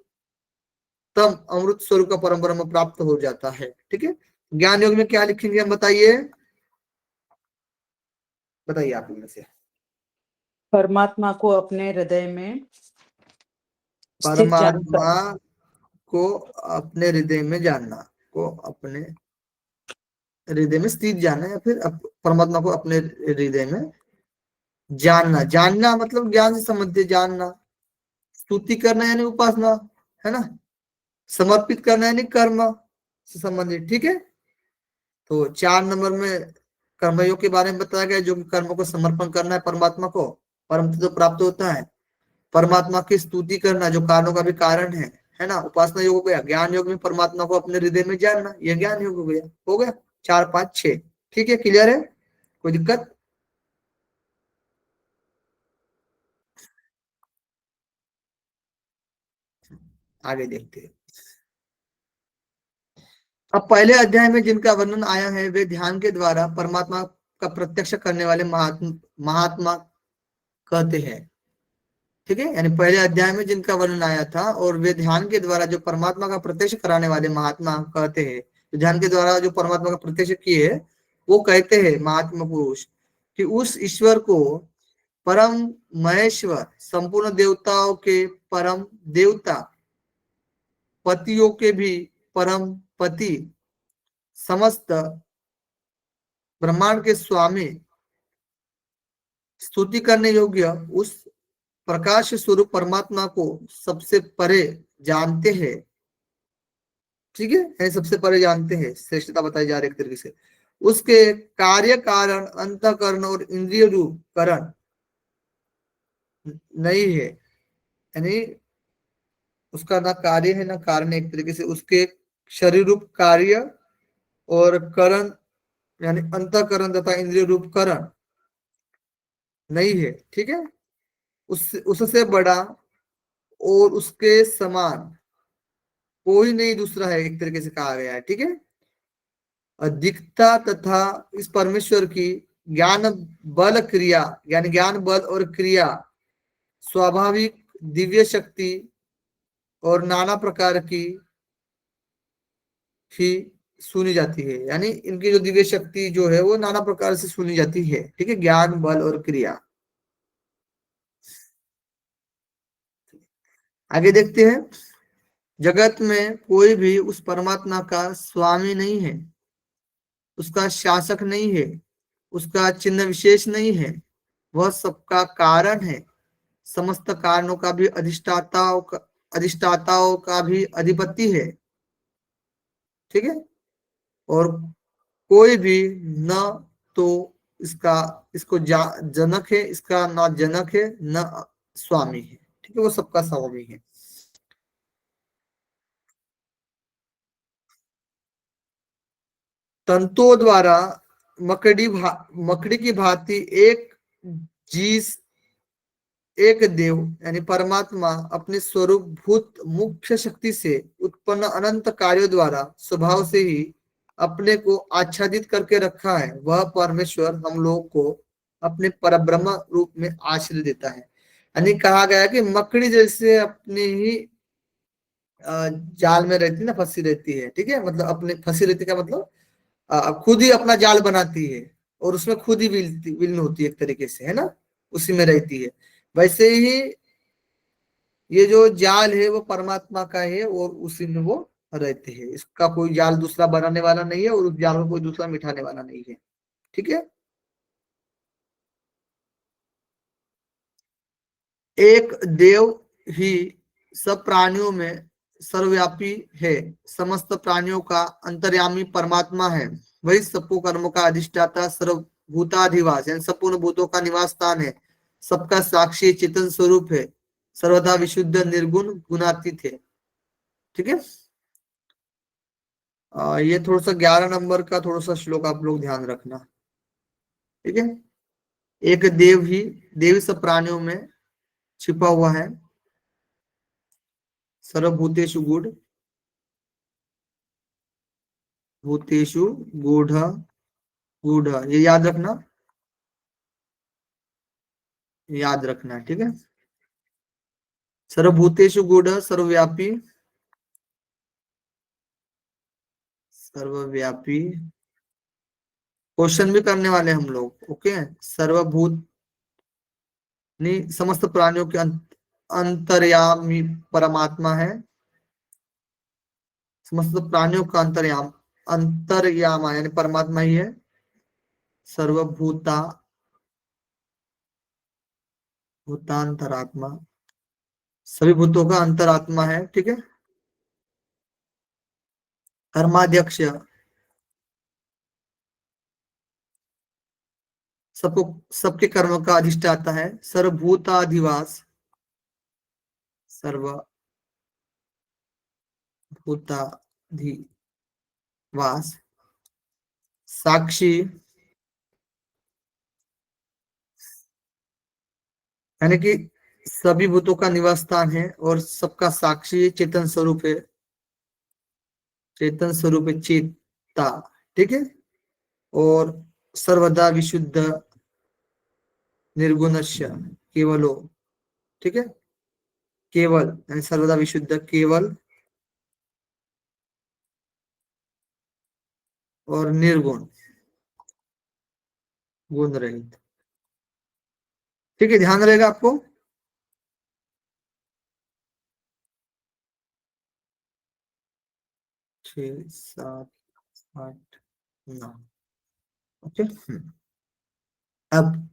तब अमृत स्वरूप का परम ब्रह्म प्राप्त हो जाता है। ठीक है, ज्ञान योग में क्या लिखेंगे हम, बताइए बताइए आप इनमें से। परमात्मा को अपने हृदय में स्थित जानकर, परमात्मा को अपने हृदय में जानना, को अपने हृदय में स्थित जानना, या फिर परमात्मा को अपने हृदय में जानना। जानना मतलब ज्ञान से संबंधित जानना, स्तुति करना यानी उपासना, है ना, समर्पित करना यानी कर्म से संबंधित। ठीक है, तो 4 नंबर में कर्मयोग के बारे में बताया गया, जो कर्म को समर्पण करना है परमात्मा को, परम तत्व प्राप्त होता है। परमात्मा की स्तुति करना जो कारणों का भी कारण है ना, उपासना योग हो गया। ज्ञान योग में परमात्मा को अपने हृदय में जानना, यह ज्ञान योग हो गया 4 5 6। ठीक है, क्लियर है, कोई दिक्कत? आगे देखते हैं। अब पहले अध्याय में जिनका वर्णन आया है वे ध्यान के द्वारा परमात्मा का प्रत्यक्ष करने वाले महात्मा कहते हैं। ठीक है, यानी पहले अध्याय में जिनका वर्णन आया था और वे ध्यान के द्वारा जो परमात्मा का प्रत्यक्ष कराने वाले महात्मा कहते हैं, तो ध्यान के द्वारा जो परमात्मा का प्रत्यक्ष किए वो कहते हैं महात्मा पुरुष कि उस ईश्वर को परम महेश्वर, संपूर्ण देवताओं के परम देवता, पतियों के भी परम पति, समस्त ब्रह्मांड के स्वामी, स्तुति करने योग्य उस प्रकाश स्वरूप परमात्मा को सबसे परे जानते हैं। ठीक है, सबसे परे जानते हैं, श्रेष्ठता बताई जा रही है एक तरीके से। उसके कार्य कारण अंतःकरण और इंद्रिय रूप करण नहीं है, यानी उसका ना कार्य है ना कारण है, एक तरीके से उसके शरीर रूप कार्य और करण यानी अंतःकरण तथा इंद्रिय रूप करण नहीं है। ठीक है, उससे बड़ा और उसके समान कोई नहीं दूसरा है, एक तरीके से कहा गया है। ठीक है, अधिकता तथा इस परमेश्वर की ज्ञान बल क्रिया, यानी ज्ञान बल और क्रिया, स्वाभाविक दिव्य शक्ति और नाना प्रकार की ही सुनी जाती है, यानी इनकी जो दिव्य शक्ति जो है वो नाना प्रकार से सुनी जाती है। ठीक है, ज्ञान बल और क्रिया। आगे देखते हैं। जगत में कोई भी उस परमात्मा का स्वामी नहीं है, उसका शासक नहीं है, उसका चिन्ह विशेष नहीं है, वह सबका कारण है, समस्त कारणों का भी अधिष्ठाताओं का भी अधिपति है। ठीक है, और कोई भी न तो इसको जनक है, इसका न जनक है न स्वामी है। ठीक है, वो सबका स्वामी है। तंतुओं द्वारा मकड़ी की भांति एक जीस, एक देव यानी परमात्मा अपने स्वरूप भूत मुख्य शक्ति से उत्पन्न अनंत कार्यों द्वारा स्वभाव से ही अपने को आच्छादित करके रखा है। वह परमेश्वर हम लोग को अपने परब्रह्म रूप में आश्रय देता है। यानी कहा गया कि मकड़ी जैसे अपने ही जाल में रहती ना, फंसी रहती है। ठीक है, मतलब अपने फंसी रहती का मतलब खुद ही अपना जाल बनाती है और उसमें खुद ही विलीन होती है एक तरीके से, है ना, उसी में रहती है। वैसे ही ये जो जाल है वो परमात्मा का है और उसी में वो रहते हैं। इसका कोई जाल दूसरा बनाने वाला नहीं है और उस जाल को कोई दूसरा मिटाने वाला नहीं है। ठीक है, एक देव ही सब प्राणियों में सर्वव्यापी है, समस्त प्राणियों का अंतर्यामी परमात्मा है। वही सबको कर्मों का अधिष्ठाता, सर्वभूताधिवास यानी संपूर्ण भूतों का निवास स्थान है, सबका साक्षी चेतन स्वरूप है, सर्वदा विशुद्ध निर्गुण गुणातीत है। ठीक है, ये थोड़ा सा 11 नंबर का थोड़ा सा श्लोक आप लोग ध्यान रखना। ठीक है, एक देव ही, देव सब प्राणियों में छिपा हुआ है, सर्वभूतेषु गूढ़, भूतेषु गूढ़, गूढ़, ये याद रखना, याद रखना। ठीक है, सर्वभूतेषु गूढ़, सर्वव्यापी, सर्वव्यापी, क्वेश्चन भी करने वाले हम लोग। ओके, सर्वभूत नहीं, समस्त प्राणियों के अंतर्यामी परमात्मा है। समस्त प्राणियों का अंतर्यामा यानी परमात्मा ही है। सर्वभूता भूतांतरात्मा, सभी भूतों का अंतरात्मा है। ठीक है। कर्माध्यक्ष, सबको सबके कर्म का अधिष्ठाता है। सर्वभूताधिवास, सर्वभूताधिवास। साक्षी यानी कि सभी भूतों का निवास स्थान है और सबका साक्षी चेतन स्वरूप है। चेतन स्वरूप है चेता। ठीक है। और सर्वदा विशुद्ध निर्गुणस्य केवलो। ठीक है। केवल यानी सर्वदा विशुद्ध, केवल और निर्गुण, गुण रहित। ठीक है, ध्यान रहेगा आपको। छः, सात, आठ, नौ। ओके। अब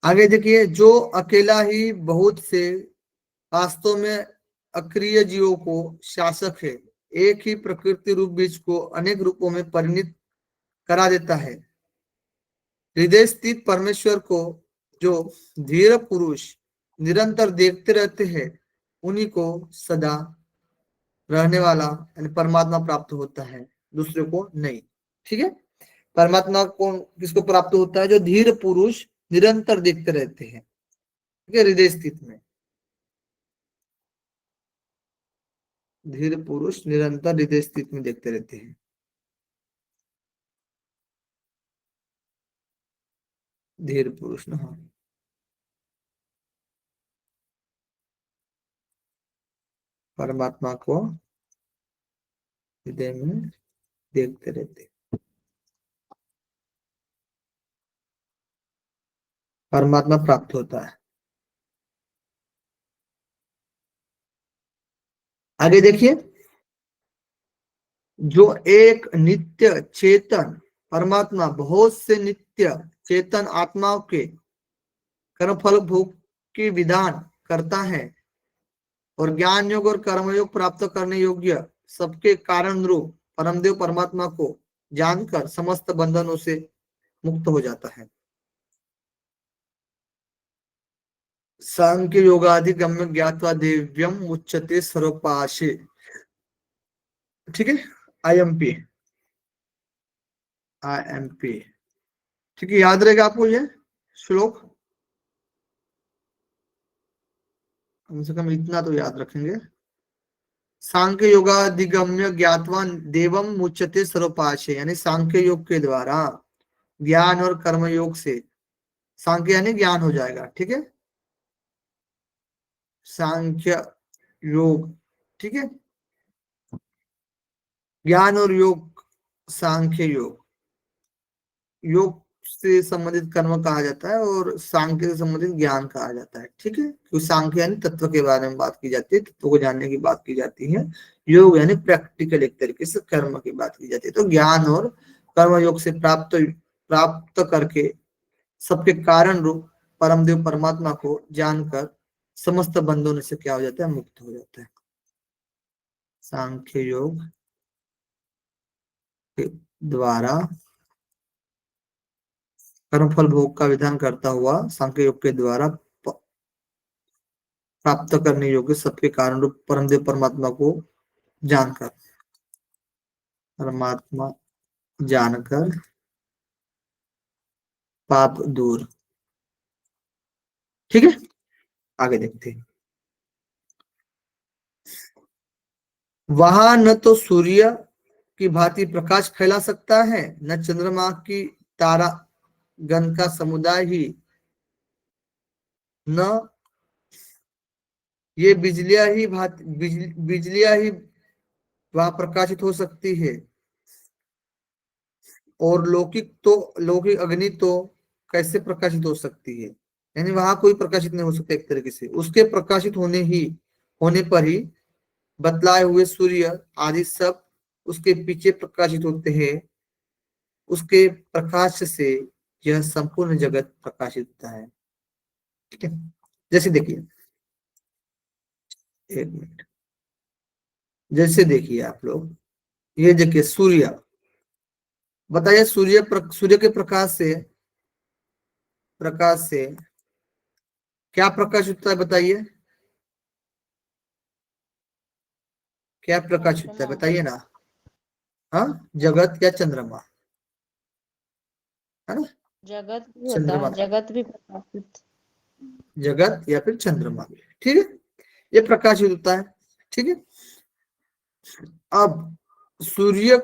आगे देखिए, जो अकेला ही बहुत से वास्तव में अक्रिय जीवों को शासक है, एक ही प्रकृति रूप बीज को अनेक रूपों में परिणित करा देता है। हृदय स्थित परमेश्वर को जो धीर पुरुष निरंतर देखते रहते हैं, उन्हीं को सदा रहने वाला यानी परमात्मा प्राप्त होता है, दूसरे को नहीं। ठीक है। परमात्मा को किसको प्राप्त होता है? जो धीर पुरुष निरंतर देखते रहते हैं। ठीक है, हृदय स्थित में धीर पुरुष निरंतर हृदय स्थित में देखते रहते हैं। धीर पुरुष ना, हाँ, परमात्मा को हृदय में देखते रहते, परमात्मा प्राप्त होता है। आगे देखिए, जो एक नित्य चेतन परमात्मा बहुत से नित्य चेतन आत्माओं के कर्मफल भोग की विधान करता है और ज्ञान योग और कर्मयोग प्राप्त करने योग्य सबके कारण रूप परमदेव परमात्मा को जानकर समस्त बंधनों से मुक्त हो जाता है। सांख्य योगादि गम्य ज्ञात्वा दिव्यम उच्चते सर्वपाशे। ठीक है, IMP, IMP। ठीक है, याद रहेगा आपको ये श्लोक, कम से कम इतना तो याद रखेंगे। सांख्य योगाधिगम्य ज्ञातवान देवम मुच्यते सर्वपाशे, यानी सांख्य योग के द्वारा ज्ञान और कर्म योग से, सांख्य यानी ज्ञान हो जाएगा। ठीक है, सांख्य योग। ठीक है, ज्ञान और योग, सांख्य योग, योग से संबंधित कर्म कहा जाता है और सांख्य से संबंधित ज्ञान कहा जाता है। ठीक है, क्योंकि सांख्य यानी तत्व के बारे में बात की जाती है, तत्व को जानने की बात की जाती है। योग यानी प्रैक्टिकल एक तरीके से कर्म की बात की जाती है। तो ज्ञान और कर्म योग से प्राप्त करके सबके कारण रूप परमदेव परमात्मा को जानकर समस्त बंधनों से क्या हो जाता है? मुक्त हो जाता है। सांख्य योग के द्वारा कर्मफल भोग का विधान करता हुआ सांख्य योग के द्वारा प्राप्त करने योग्य सबके कारण रूप परमदेव परमात्मा को जानकर, परमात्मा जानकर पाप दूर। ठीक है, आगे देखते हैं। वहां न तो सूर्य की भांति प्रकाश फैला सकता है, न चंद्रमा की तारा गण का समुदाय ही, न ये बिजलियां ही वहां प्रकाशित हो सकती है, और लौकिक अग्नि तो कैसे प्रकाशित हो सकती है, यानी वहां कोई प्रकाशित नहीं हो सकता एक तरीके से, उसके प्रकाशित होने पर ही बतलाए हुए सूर्य आदि सब उसके पीछे प्रकाशित होते हैं। उसके प्रकाश से यह संपूर्ण जगत प्रकाशित होता है। ठीक है, जैसे देखिए, एक मिनट, जैसे देखिए आप लोग, ये देखिए सूर्य, बताइए सूर्य के प्रकाश से क्या प्रकाश होता है, बताइए क्या प्रकाश होता है, चंद्रमा। बताइए ना। हाँ, जगत या चंद्रमा, है ना, जगत भी होता चंद्रमा, है, जगत भी प्रकाशित। जगत या फिर चंद्रमा, ठीक है, ये प्रकाशित होता है। ठीक है, अब सूर्य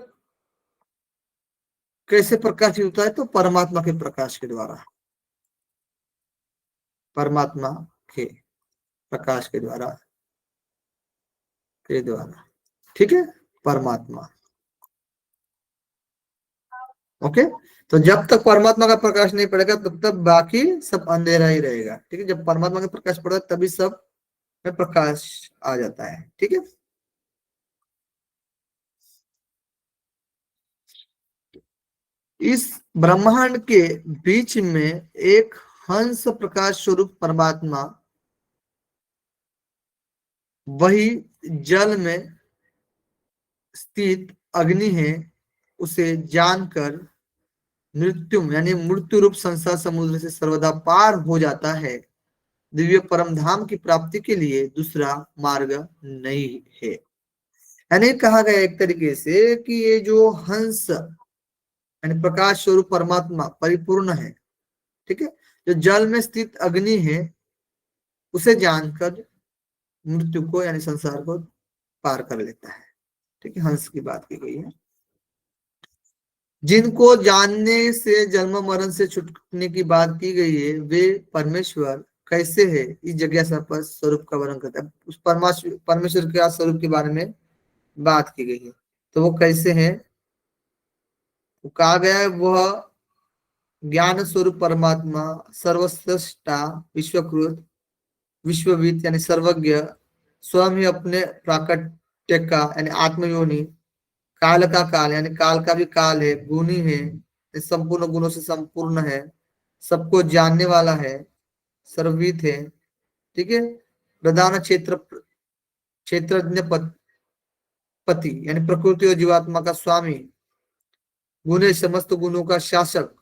कैसे प्रकाशित होता है, तो परमात्मा के प्रकाश के द्वारा, परमात्मा के प्रकाश के द्वारा, ठीक है, परमात्मा। ओके, तो जब तक परमात्मा का प्रकाश नहीं पड़ेगा तब तक बाकी सब अंधेरा ही रहेगा। ठीक है, जब परमात्मा का प्रकाश पड़ता है तभी सब में प्रकाश आ जाता है। ठीक है, इस ब्रह्मांड के बीच में एक हंस प्रकाश स्वरूप परमात्मा, वही जल में स्थित अग्नि है, उसे जानकर मृत्यु यानी मृत्यु रूप संसार समुद्र से सर्वदा पार हो जाता है। दिव्य परम धाम की प्राप्ति के लिए दूसरा मार्ग नहीं है। यानी कहा गया एक तरीके से कि ये जो हंस यानी प्रकाश स्वरूप परमात्मा परिपूर्ण है, ठीक है, जो जल में स्थित अग्नि है, उसे जानकर मृत्यु को यानी संसार को पार कर लेता है। ठीक है, हंस की बात की गई है। जिनको जानने से जन्म मरण से छूटने की बात की गई है, वे परमेश्वर कैसे है इस जिज्ञासा पर स्वरूप का वर्णन करता है। उस परमेश्वर के स्वरूप के बारे में बात की गई है, तो वो कैसे है, वो कहा गया है, वह ज्ञान स्वरूप परमात्मा, सर्वश्रेष्ठा, विश्वकृत, विश्वविद यानी सर्वज्ञ, स्वयं ही अपने प्राकट्य का यानी आत्मयोनि, काल का काल यानी काल का भी काल है, गुणी है, संपूर्ण गुणों से संपूर्ण है, सबको जानने वाला है, सर्वविद है। ठीक है, प्रधान क्षेत्रज्ञ पति यानी प्रकृति और जीवात्मा का स्वामी, गुणे समस्त गुणों का शासक,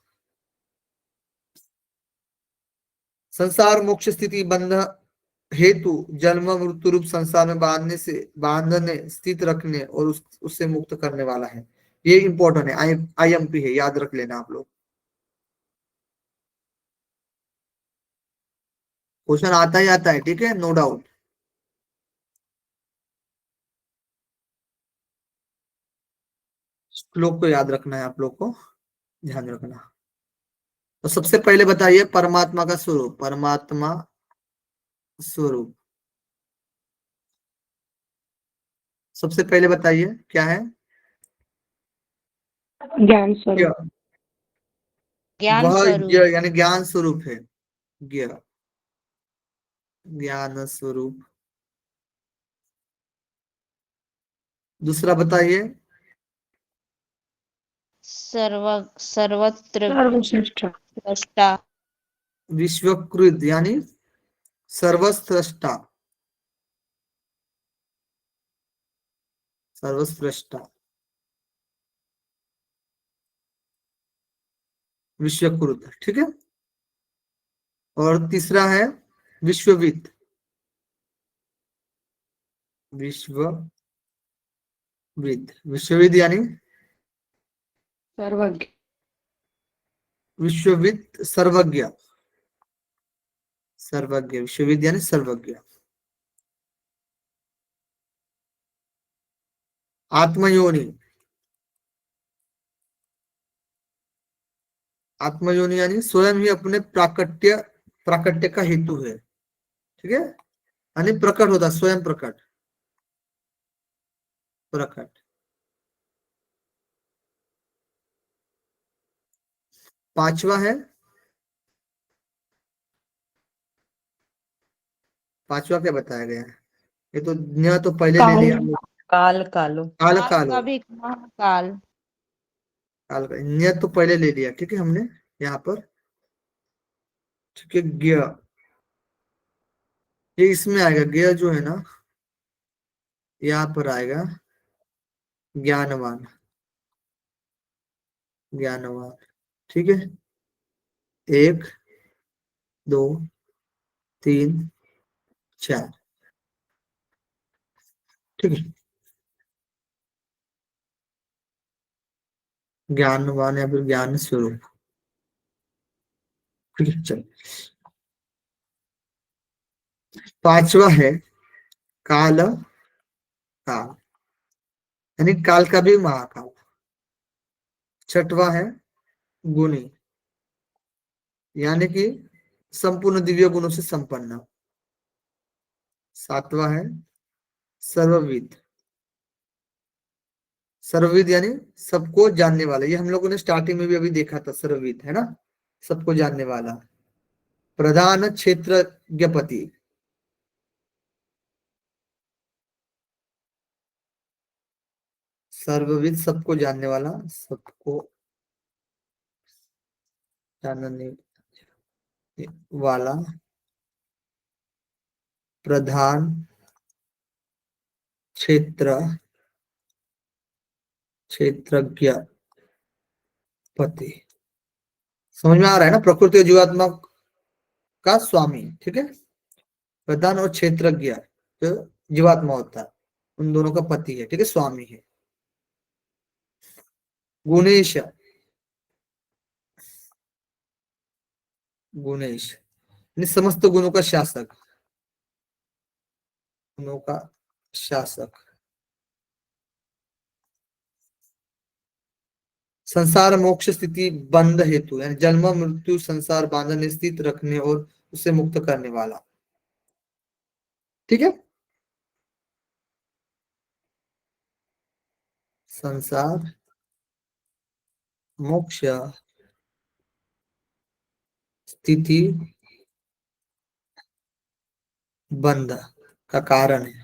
संसार मोक्ष स्थिति बंध हेतु जन्म मृत्यु रूप संसार में बांधने स्थित रखने और उससे मुक्त करने वाला है। ये इंपॉर्टेंट है, IMP है, याद रख लेना आप लोग, क्वेश्चन आता ही आता है। ठीक है, नो डाउट। श्लोक को याद रखना है आप लोग को, ध्यान रखना। तो सबसे पहले बताइए परमात्मा का स्वरूप, परमात्मा स्वरूप सबसे पहले बताइए क्या है, ज्ञान क्या, स्वरूप। ज्ञान वह स्वरूप। यानी ज्ञान स्वरूप है, ज्ञान स्वरूप। दूसरा बताइए, सर्वत्र सर्वश्रेष्ठ। दृष्टा। विश्वकृत यानी सर्वश्रेष्ठा, सर्वश्रेष्ठा, विश्वकृत। ठीक है, और तीसरा है विश्वविद, विश्वविद यानी सर्वज्ञ। विश्वविद, सर्वज्ञ, विश्वविद यानी सर्वज्ञ। आत्मयोनि, आत्मयोनि यानी स्वयं ही अपने प्राकट्य का हेतु है। ठीक है, यानी प्रकट होता, स्वयं प्रकट, पांचवा है, पांचवा क्या बताया गया है? ये तो न्य तो पहले ले काल। लिया हम लोग। काल कालो। काल काल कालो, का भी काल। काल का न्य तो पहले ले लिया, ठीक है हमने यहाँ पर। ठीक है, ज्ञ, ये इसमें आएगा, ज्ञ जो है ना यहाँ पर आएगा ज्ञानवान, ज्ञानवान। ठीक है, एक, दो, तीन, चार। ठीक है, ज्ञानवान या फिर ज्ञान स्वरूप। ठीक है, चलो। पांचवा है काल, काल यानी काल का भी महाकाल। छठवा है गुणी, यानी कि संपूर्ण दिव्य गुणों से संपन्न। सातवां है सर्वविद, सर्वविद यानी सबको जानने वाला। ये हम लोगों ने स्टार्टिंग में भी अभी देखा था, सर्वविद है ना, सबको जानने वाला। प्रधान क्षेत्रज्ञपति, सर्वविद सबको जानने वाला, सबको जानने वाला, प्रधान क्षेत्रज्ञ पति। समझ में आ रहा है ना, प्रकृति और जीवात्मा का स्वामी। ठीक है, प्रधान और क्षेत्रज्ञ जो जीवात्मा होता है, उन दोनों का पति है। ठीक है, स्वामी है। गुणेश, गुणेश यानी समस्त गुणों का शासक, गुणों का शासक। संसार मोक्ष स्थिति बंध हेतु यानी जन्म मृत्यु संसार बांधन में स्थित रखने और उसे मुक्त करने वाला। ठीक है, संसार मोक्ष स्थिति बंध का कारण है।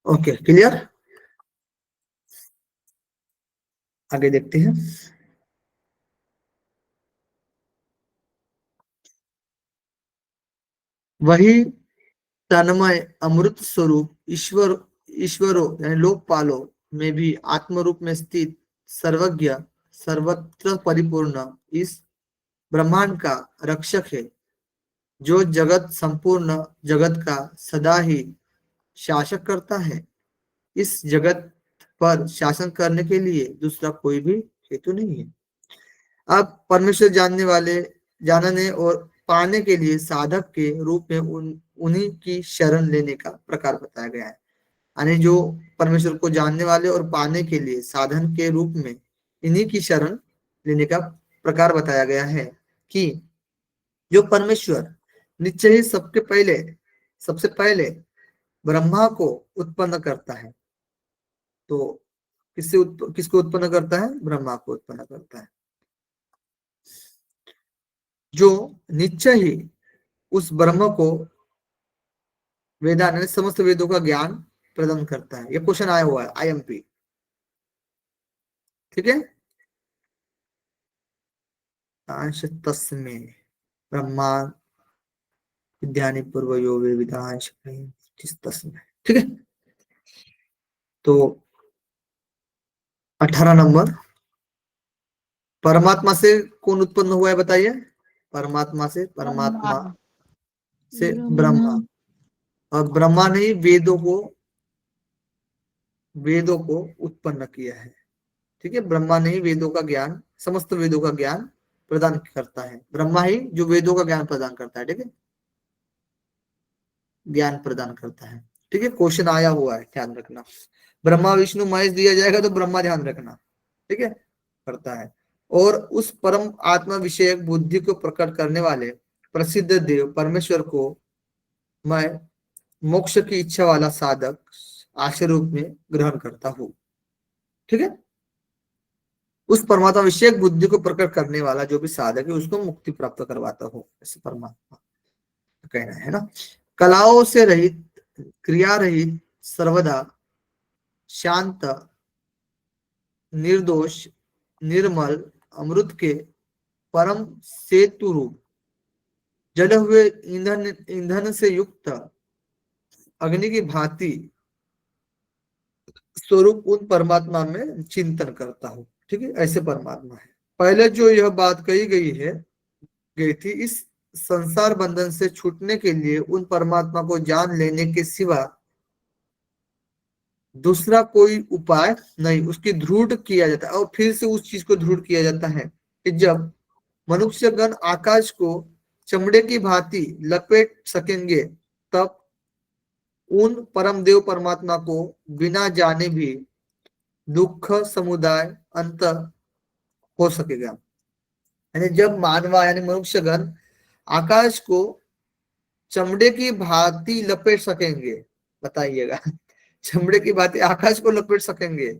Okay, clear. आगे देखते हैं। वही तन्मय अमृत स्वरूप ईश्वर, ईश्वरों यानी लोकपालों में भी आत्म रूप में स्थित सर्वज्ञ सर्वत्र परिपूर्ण इस ब्रह्मांड का रक्षक है, जो जगत संपूर्ण जगत का सदा ही शासक करता है। इस जगत पर शासन करने के लिए दूसरा कोई भी हेतु नहीं है। अब परमेश्वर जानने वाले, जानने और पाने के लिए साधक के रूप में उन्हीं की शरण लेने का प्रकार बताया गया है। यानी जो परमेश्वर को जानने वाले और पाने के लिए साधन के रूप में इन्हीं की शरण लेने का प्रकार बताया गया है कि जो परमेश्वर निश्चय ही सबसे पहले ब्रह्मा को उत्पन्न करता है। तो किसको उत्पन्न करता है? ब्रह्मा को उत्पन्न करता है, जो निश्चय ही उस ब्रह्म को वेदांत समस्त वेदों का ज्ञान प्रदान करता है। ये क्वेश्चन आया हुआ है IMP। ठीक है, तस्मै ब्रह्मा विद्यानि पूर्व यो वे विदांश तस्मै। ठीक है, तो 18 नंबर, परमात्मा से कौन उत्पन्न हुआ है बताइए? परमात्मा से, परमात्मा से ब्रह्मा। और ब्रह्मा ने वेदों को उत्पन्न किया है। ठीक है, ब्रह्मा ने ही वेदों का ज्ञान, समस्त वेदों का ज्ञान प्रदान करता है। ब्रह्मा ही जो वेदों का ज्ञान प्रदान करता है। ठीक है, ज्ञान प्रदान करता है। ठीक है, क्वेश्चन आया हुआ है, ध्यान रखना। ब्रह्मा विष्णु महेश दिया जाएगा तो ब्रह्मा ध्यान रखना। ठीक है, करता है। और उस परम आत्मा विषयक बुद्धि को प्रकट करने वाले प्रसिद्ध देव परमेश्वर को मैं मोक्ष की इच्छा वाला साधक आश्रय रूप में ग्रहण करता हूँ। ठीक है, उस परमात्मा विषयक बुद्धि को प्रकट करने वाला जो भी साधक है उसको मुक्ति प्राप्त करवाता हो, ऐसे परमात्मा कहना है ना। कलाओं से रहित, क्रिया रहित, सर्वदा शांत, निर्दोष, निर्मल, अमृत के परम सेतु रूप, जले हुए ईंधन ईंधन से युक्त अग्नि की भांति स्वरूप उन परमात्मा में चिंतन करता हूं। ठीक है, ऐसे परमात्मा है। पहले जो यह बात कही गई थी, इस संसार बंधन से छूटने के लिए उन परमात्मा को जान लेने के सिवा दूसरा कोई उपाय नहीं, उसकी दृढ़ किया जाता है। और फिर से उस चीज को दृढ़ किया जाता है कि जब मनुष्यगण आकाश को चमड़े की भांति लपेट सकेंगे, तब उन परम देव परमात्मा को बिना जाने भी दुख समुदाय अंत हो सकेगा। यानी जब मानवा यानी मनुष्यगण आकाश को चमड़े की भांति लपेट सकेंगे, बताइएगा, चमड़े की भांति आकाश को लपेट सकेंगे,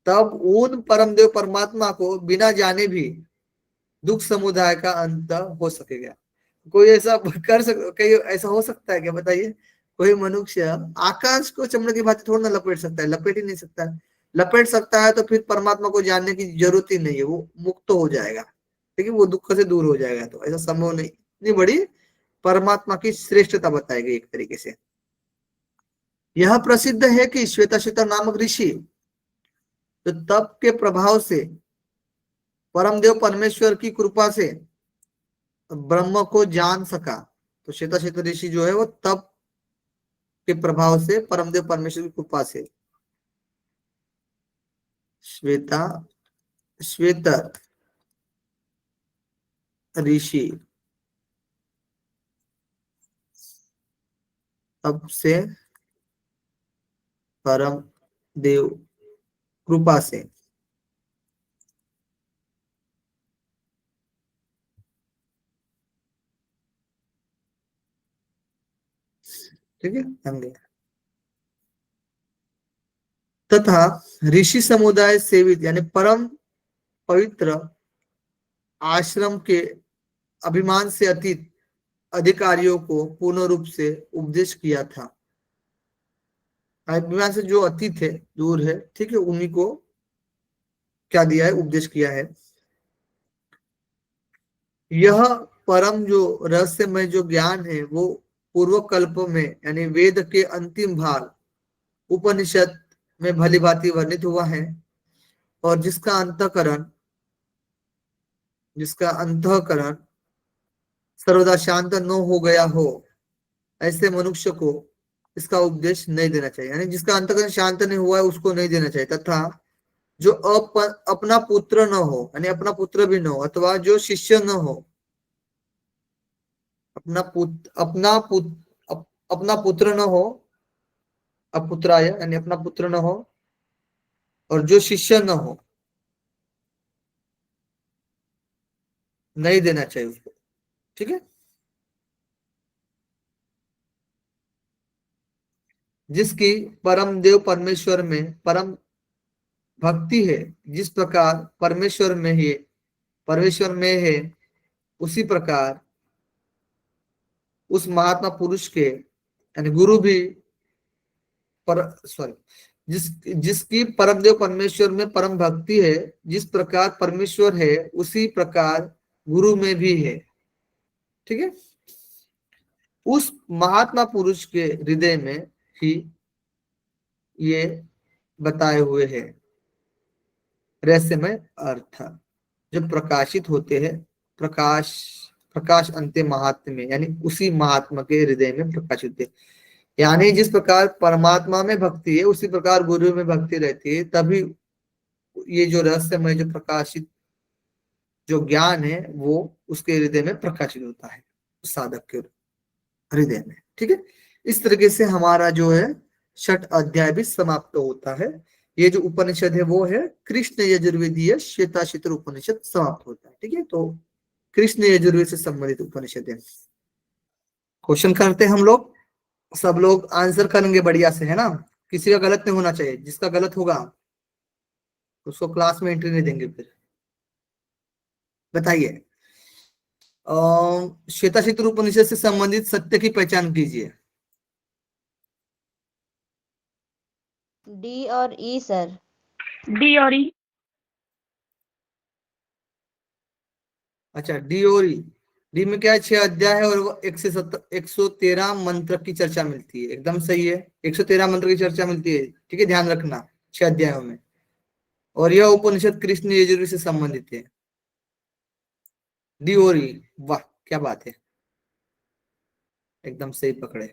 तब उन परम देव परमात्मा को बिना जाने भी दुख समुदाय का अंत हो सकेगा। कोई ऐसा कर कहीं ऐसा हो सकता है क्या, बताइए? कोई मनुष्य आकाश को चमड़े की भांति थोड़ा ना लपेट सकता है, लपेट ही नहीं सकता है। लपेट सकता है तो फिर परमात्मा को जानने की जरूरत ही नहीं है, वो मुक्त हो जाएगा, ठीक है, वो दुख से दूर हो जाएगा। तो ऐसा संभव नहीं। इतनी बड़ी परमात्मा की श्रेष्ठता बताई गई एक तरीके से। यह प्रसिद्ध है कि श्वेताश्वतर नामक ऋषि तो तप के प्रभाव से परमदेव परमेश्वर की कृपा से ब्रह्म को जान सका। तो श्वेताश्वतर ऋषि जो है वो तप के प्रभाव से परमदेव परमेश्वर की कृपा से श्वेतर ऋषि तप से परम देव कृपा से ठीक है समझे, तथा ऋषि समुदाय सेवित यानी परम पवित्र आश्रम के अभिमान से अतीत अधिकारियों को पूर्ण रूप से उपदेश किया था। अभिमान से जो अतीत है, दूर है, ठीक है, उन्हीं को क्या दिया है, उपदेश किया है। यह परम जो रहस्यमय जो ज्ञान है वो पूर्व कल्प में यानी वेद के अंतिम भाग उपनिषद में भली भांति वर्णित हुआ है, और जिसका अंतःकरण सर्वदा शांत न हो गया हो, ऐसे मनुष्य को इसका उपदेश नहीं देना चाहिए। यानी जिसका अंतःकरण शांत नहीं हुआ है उसको नहीं देना चाहिए। तथा जो अपना पुत्र न हो, यानी अपना पुत्र भी न हो, अथवा जो शिष्य न हो, अपना पुत्र न हो, अपुत्राय यानी अपना पुत्र न हो, और जो शिष्य न हो, नहीं देना चाहिए उसको। ठीक है, जिसकी परम देव परमेश्वर में परम भक्ति है, जिस प्रकार परमेश्वर में है उसी प्रकार उस महात्मा पुरुष के यानी गुरु भी जिसकी परमदेव परमेश्वर में परम भक्ति है, जिस प्रकार परमेश्वर है उसी प्रकार गुरु में भी है। ठीक है, उस महात्मा पुरुष के हृदय में ही ये बताए हुए हैं रहस्यमय अर्थ जब प्रकाशित होते हैं। प्रकाश अंत्य महात्म में यानी उसी महात्मा के हृदय में प्रकाशित होते हैं। यानी जिस प्रकार परमात्मा में भक्ति है उसी प्रकार गुरु में भक्ति रहती है, तभी ये जो रहस्यमय जो प्रकाशित जो ज्ञान है वो उसके हृदय में प्रकाशित होता है, साधक के हृदय में। ठीक है, इस तरीके से हमारा जो है 6 अध्याय भी समाप्त होता है। ये जो उपनिषद है वो है कृष्ण यजुर्वेदीय श्वेताश्वतर उपनिषद समाप्त होता है। ठीक है, तो कृष्ण यजुर्वेद से संबंधित उपनिषद है। क्वेश्चन करते हैं हम लोग, सब लोग आंसर करेंगे बढ़िया से, है ना, किसी का गलत नहीं होना चाहिए। जिसका गलत होगा उसको क्लास में एंट्री नहीं देंगे फिर। बताइए, श्वेताश्वेतर उपनिषद से संबंधित सत्य की पहचान कीजिए। डी और ई सर। डी और ई। अच्छा, डी और ई। डी में क्या है, 6 अध्याय है और वो 113 मंत्र की चर्चा मिलती है। एकदम सही है, 113 मंत्र की चर्चा मिलती है। ठीक है, ध्यान रखना 6 अध्यायों में। और यह उपनिषद कृष्ण यजुर्वेद से संबंधित है। डी और ई, वाह क्या बात है, एकदम सही पकड़े।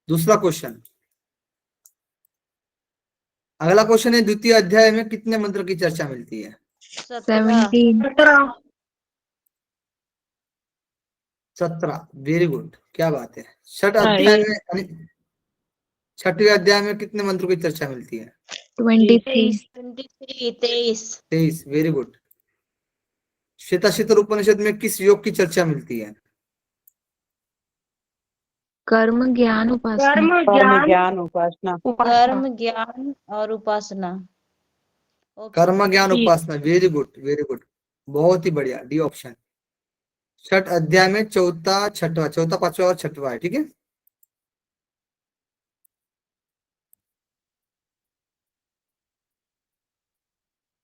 दूसरा क्वेश्चन, अगला क्वेश्चन है, द्वितीय अध्याय में कितने मंत्र की चर्चा मिलती है? 17। 17, वेरी गुड, क्या बात है। छठ अध्याय में यानी छठवें अध्याय में कितने मंत्रों की चर्चा मिलती है? 23। 23। 23, वेरी गुड। श्वेताश्वेतर उपनिषद में किस योग की चर्चा मिलती है? कर्म ज्ञान उपासना। कर्म ज्ञान उपासना। कर्म ज्ञान और उपासना। कर्म ज्ञान डी। उपासना, वेरी गुड वेरी गुड, बहुत ही बढ़िया, डी ऑप्शन। छठ अध्याय में चौथा छठवा, चौथा पांचवा और छठवा है। ठीक है,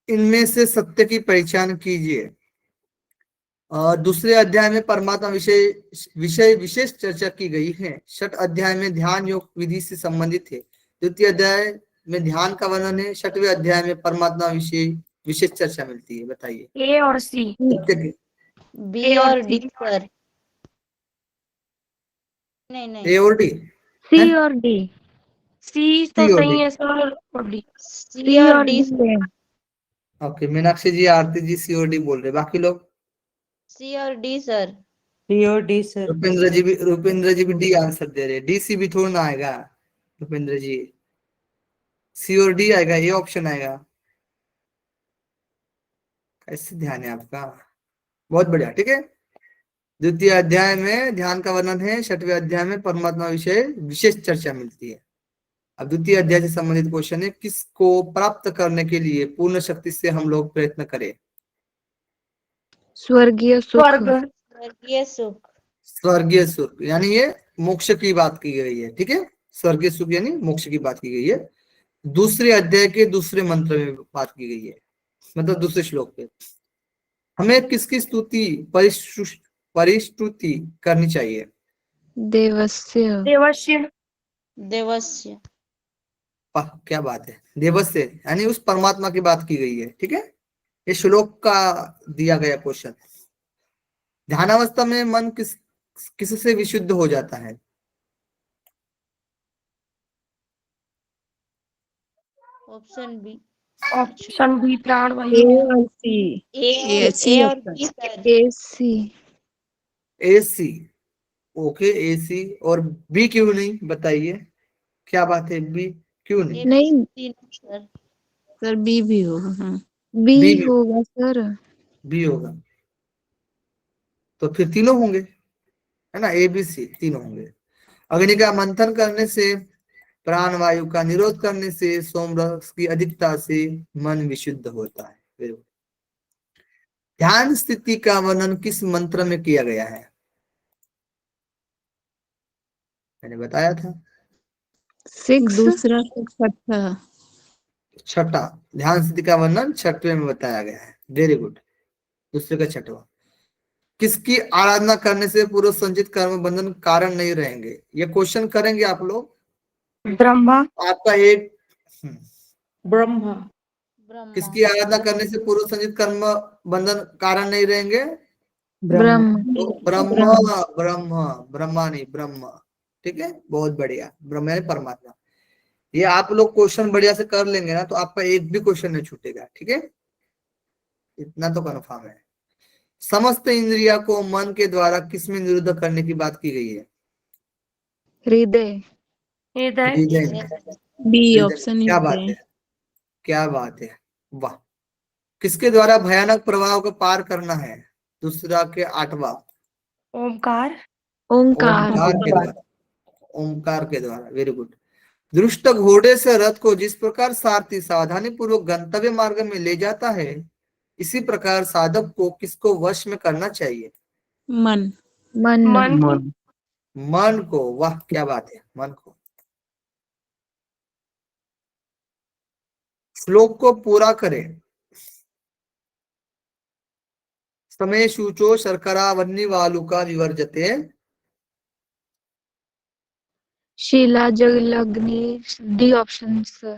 इनमें से सत्य की पहचान कीजिए। दूसरे अध्याय में परमात्मा विषय विषय विशेष चर्चा की गई है। छठ अध्याय में ध्यान योग विधि से संबंधित है। द्वितीय अध्याय में ध्यान का वर्णन है। छठवें अध्याय में परमात्मा विषय विशेष चर्चा मिलती है। बताइए ए और सी। सत्य की। बी ए और और डी सी। सर। नहीं ए और डी, सी और डी। सी तो सी और सही डी। है सर, और डी। सी और डी। ओके, मीनाक्षी जी, आरती जी सी और डी बोल रहे, बाकी लोग? सी और डी सर। सी और डी सर। रुपेंद्र जी भी डी आंसर दे रहे। डी सी भी थोड़ा ना आएगा रुपेंद्र जी, सी और डी आएगा, ये ऑप्शन आएगा। कैसे ध्यान है आपका, बहुत बढ़िया। ठीक है, द्वितीय अध्याय में ध्यान का वर्णन है। छठवें अध्याय में परमात्मा विषय विशेष चर्चा मिलती है। अब द्वितीय अध्याय से संबंधित क्वेश्चन है, किसको प्राप्त करने के लिए पूर्ण शक्ति से हम लोग प्रयत्न करें? स्वर्गीय सुख। स्वर्ग। स्वर्गीय सुख। स्वर्गीय सुख, यानी ये मोक्ष की बात की गई है। ठीक है, स्वर्गीय सुख यानी मोक्ष की बात की गई है। दूसरे अध्याय के दूसरे मंत्र में बात की गई है, मतलब दूसरे श्लोक पे। हमें किसकी स्तुति परिस्तुति करनी चाहिए? देवस्य। देवस्य। देवस्य। वाह क्या बात है, देवस्य यानी उस परमात्मा की बात की गई है। ठीक है, ये श्लोक का दिया गया क्वेश्चन। ध्यानावस्था में मन किससे विशुद्ध हो जाता है? Option B. ऑप्शन बी प्राण ए वायु। और सी। ए और B sir. AC. AC, okay AC. और बी क्यों नहीं, बताइए क्या बात है, बी क्यों नहीं? नहीं तीनों सर। सर बी भी होगा। हाँ बी बी भी होगा सर। बी होगा, तो फिर तीनों होंगे, है ना, ए बी सी तीनों होंगे। अग्नि का मंथन करने से, प्राण वायु का निरोध करने से, सोमरस की अधिकता से मन विशुद्ध होता है। फिर ध्यान स्थिति का वर्णन किस मंत्र में किया गया है? मैंने बताया था, 6 दूसरा 6 छठा। ध्यान स्थिति का वर्णन छठवें में बताया गया है। वेरी गुड, दूसरे का छठवा। किसकी आराधना करने से पूर्व संचित कर्म बंधन कारण नहीं रहेंगे? ये क्वेश्चन करेंगे आप लोग। ब्रह्मा। आपका एक ब्रह्मा। ब्रह्मा। किसकी आराधना करने से पूर्व संचित कर्म बंधन कारण नहीं रहेंगे? ब्रह्म। तो ब्रह्मा, ब्रह्मा, ब्रह्मा नहीं ब्रह्मा। ठीक है, बहुत बढ़िया, ब्रह्मा यानी परमात्मा। ये आप लोग क्वेश्चन बढ़िया से कर लेंगे ना, तो आपका एक भी क्वेश्चन नहीं छूटेगा। ठीक है, इतना तो कन्फर्म है। समस्त इंद्रिया को मन के द्वारा किसमें निरुद्ध करने की बात की गई है? हृदय। हृदय। हृदय में। बी हृदय में। ऑप्शन क्या बात है, क्या बात है, वाह। किसके द्वारा भयानक प्रभाव को पार करना है? दूसरा के 8वां। ओमकार। ओंकार। ओमकार के द्वारा, ओमकार के द्वारा, वेरी गुड। दुष्ट घोड़े से रथ को जिस प्रकार सारथी सावधानी पूर्वक गंतव्य मार्ग में ले जाता है, इसी प्रकार साधक को किसको वश में करना चाहिए? मन मन मन मन मन को। वाह क्या बात है, मन को। श्लोक को पूरा करें। समय शूचो शर्करा वन्नी वालुका विवर्जते। शिला जल अग्नि डी ऑप्शन सर।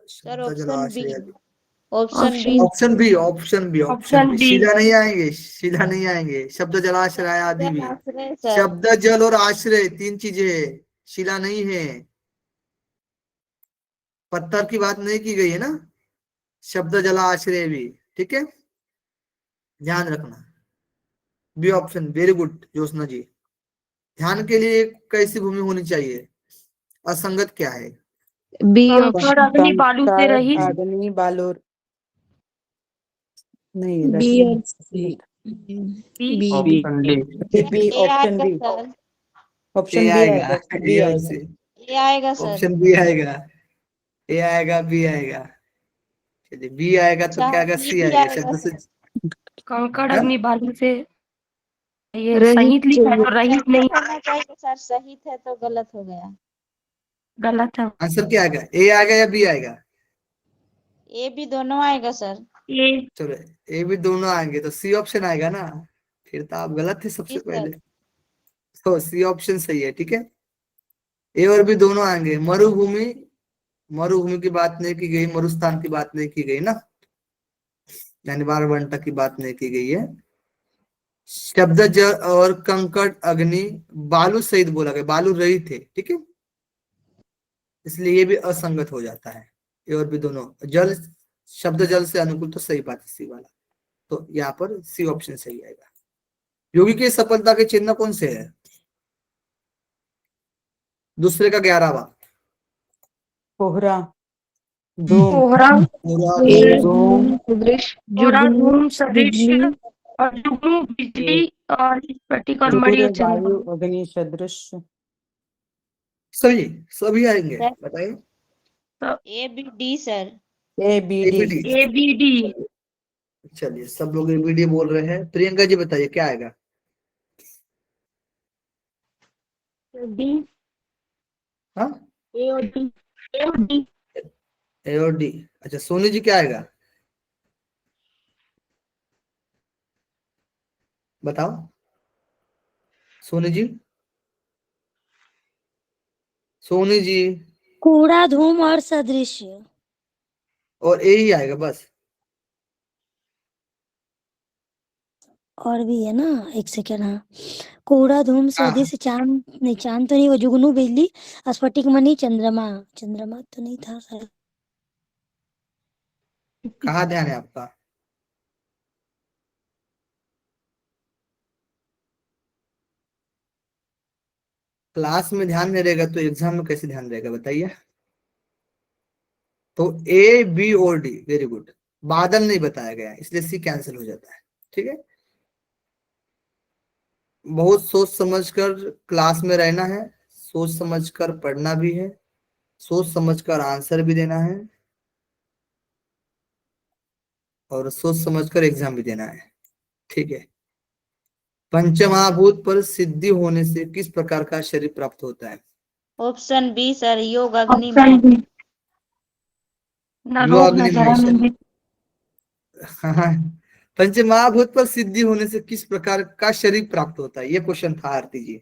सर शब्द ऑप्शन बी। जलाश्रय। Option B. Option B, option B, option option B. B. शिला नहीं आएंगे, शिला नहीं आएंगे। शब्द जलाश्रय आदि भी। आश्रय सर। शब्द जल और आश्रय तीन चीजें है, शिला नहीं है। पत्थर की बात नहीं की गई है ना, शब्द जला आश्रय भी। ठीक है, ध्यान रखना। B option, very good Jyotsna ji. ध्यान के लिए कैसी भूमि होनी चाहिए? असंगत क्या है? बी कंकड़ अग्नि बालू से कंकड़ रहित। अग्नि बालू नहीं बी रही। B. B B A option आएगा B. Sir. Option A B आएगा, आएगा, बी ए और आएगा। सी। ए आएगा सर। ऑप्शन बी आएगा, ए आएगा, बी आएगा। चलिए बी आएगा तो अच्छा, क्या आएगा? बी सी भी आएगा। आएगा शब्द से कंकड़ हाँ? अग्नि बालू से। ये रहित सहित लिखा है तो रहित नहीं, होना चाहिए सर, सही थे तो गलत हो गया। गलत है। आंसर क्या आएगा? ए आएगा या बी आएगा? ए भी दोनों आएगा सर। ये चलो ए भी दोनों आएंगे तो सी ऑप्शन आएगा ना। फिर तो आप गलत थे सबसे जी पहले। सर। तो सी ऑप्शन सही है। ठीक है, ए और बी दोनों आएंगे। मरुभूमि, मरुभूमि की बात नहीं की गई, मरुस्थान की बात नहीं की गई ना, यानी बारवंटा की बात नहीं की गई है। शब्द जल और कंकड़ अग्नि बालू सहित बोला गया, बालू रहित थे। ठीक है, इसलिए ये भी असंगत हो जाता है। ये और भी दोनों जल, शब्द जल से अनुकूल, तो सही बात है सी वाला। तो यहाँ पर सी ऑप्शन सही आएगा। योगी की सफलता के चिन्ह कौन से है? दूसरे का 11वां। कोहरा, धूम, कोहरा, पूरा धूम, सदृश कोहरा जुगनू धूम सदृश बिजली और जुगनू बिजली और स्फटिक और मणि सूर्य, और चंद्रमा। वायु, अग्नि सदृश। सही, सभी आएंगे। सर। बताइए। A B D sir. A B D. ABD. A B D. चलिए सब लोग एबीडी बोल रहे हैं। प्रियंका जी बताइए क्या आएगा? डी। हाँ, ए और डी। ए और डी। ए और डी। अच्छा सोनी जी क्या आएगा? बताओ सोनी जी। सोनी जी। कूड़ा धूम और सदृश्य। और ए ही आएगा बस? और भी है ना, एक सेकेंड। हाँ, कूड़ा धूम हाँ, सदृश, चांद नहीं, चांद तो नहीं, वो जुगनू बिजली, स्फटिक मणि, चंद्रमा। चंद्रमा तो नहीं था सर। कहाँ ध्यान है आपका? क्लास में ध्यान नहीं रहेगा तो एग्जाम में कैसे ध्यान रहेगा बताइए? तो ए बी और डी, वेरी गुड। बादल नहीं बताया गया इसलिए सी कैंसिल हो जाता है। ठीक है, बहुत सोच समझकर क्लास में रहना है, सोच समझकर पढ़ना भी है, सोच समझकर आंसर भी देना है, और सोच समझकर एग्जाम भी देना है। ठीक है, पंचमहाभूत पर सिद्धि होने से किस प्रकार का शरीर प्राप्त होता है? ऑप्शन बी सर, योग अग्नि ऑप्शन में। बी। न यो रोग न अग्निमय जरा न शरीर। मृत्यु। हाँ, पंचमहाभूत पर सिद्धि होने से किस प्रकार का शरीर प्राप्त होता है, ये क्वेश्चन था आरती जी।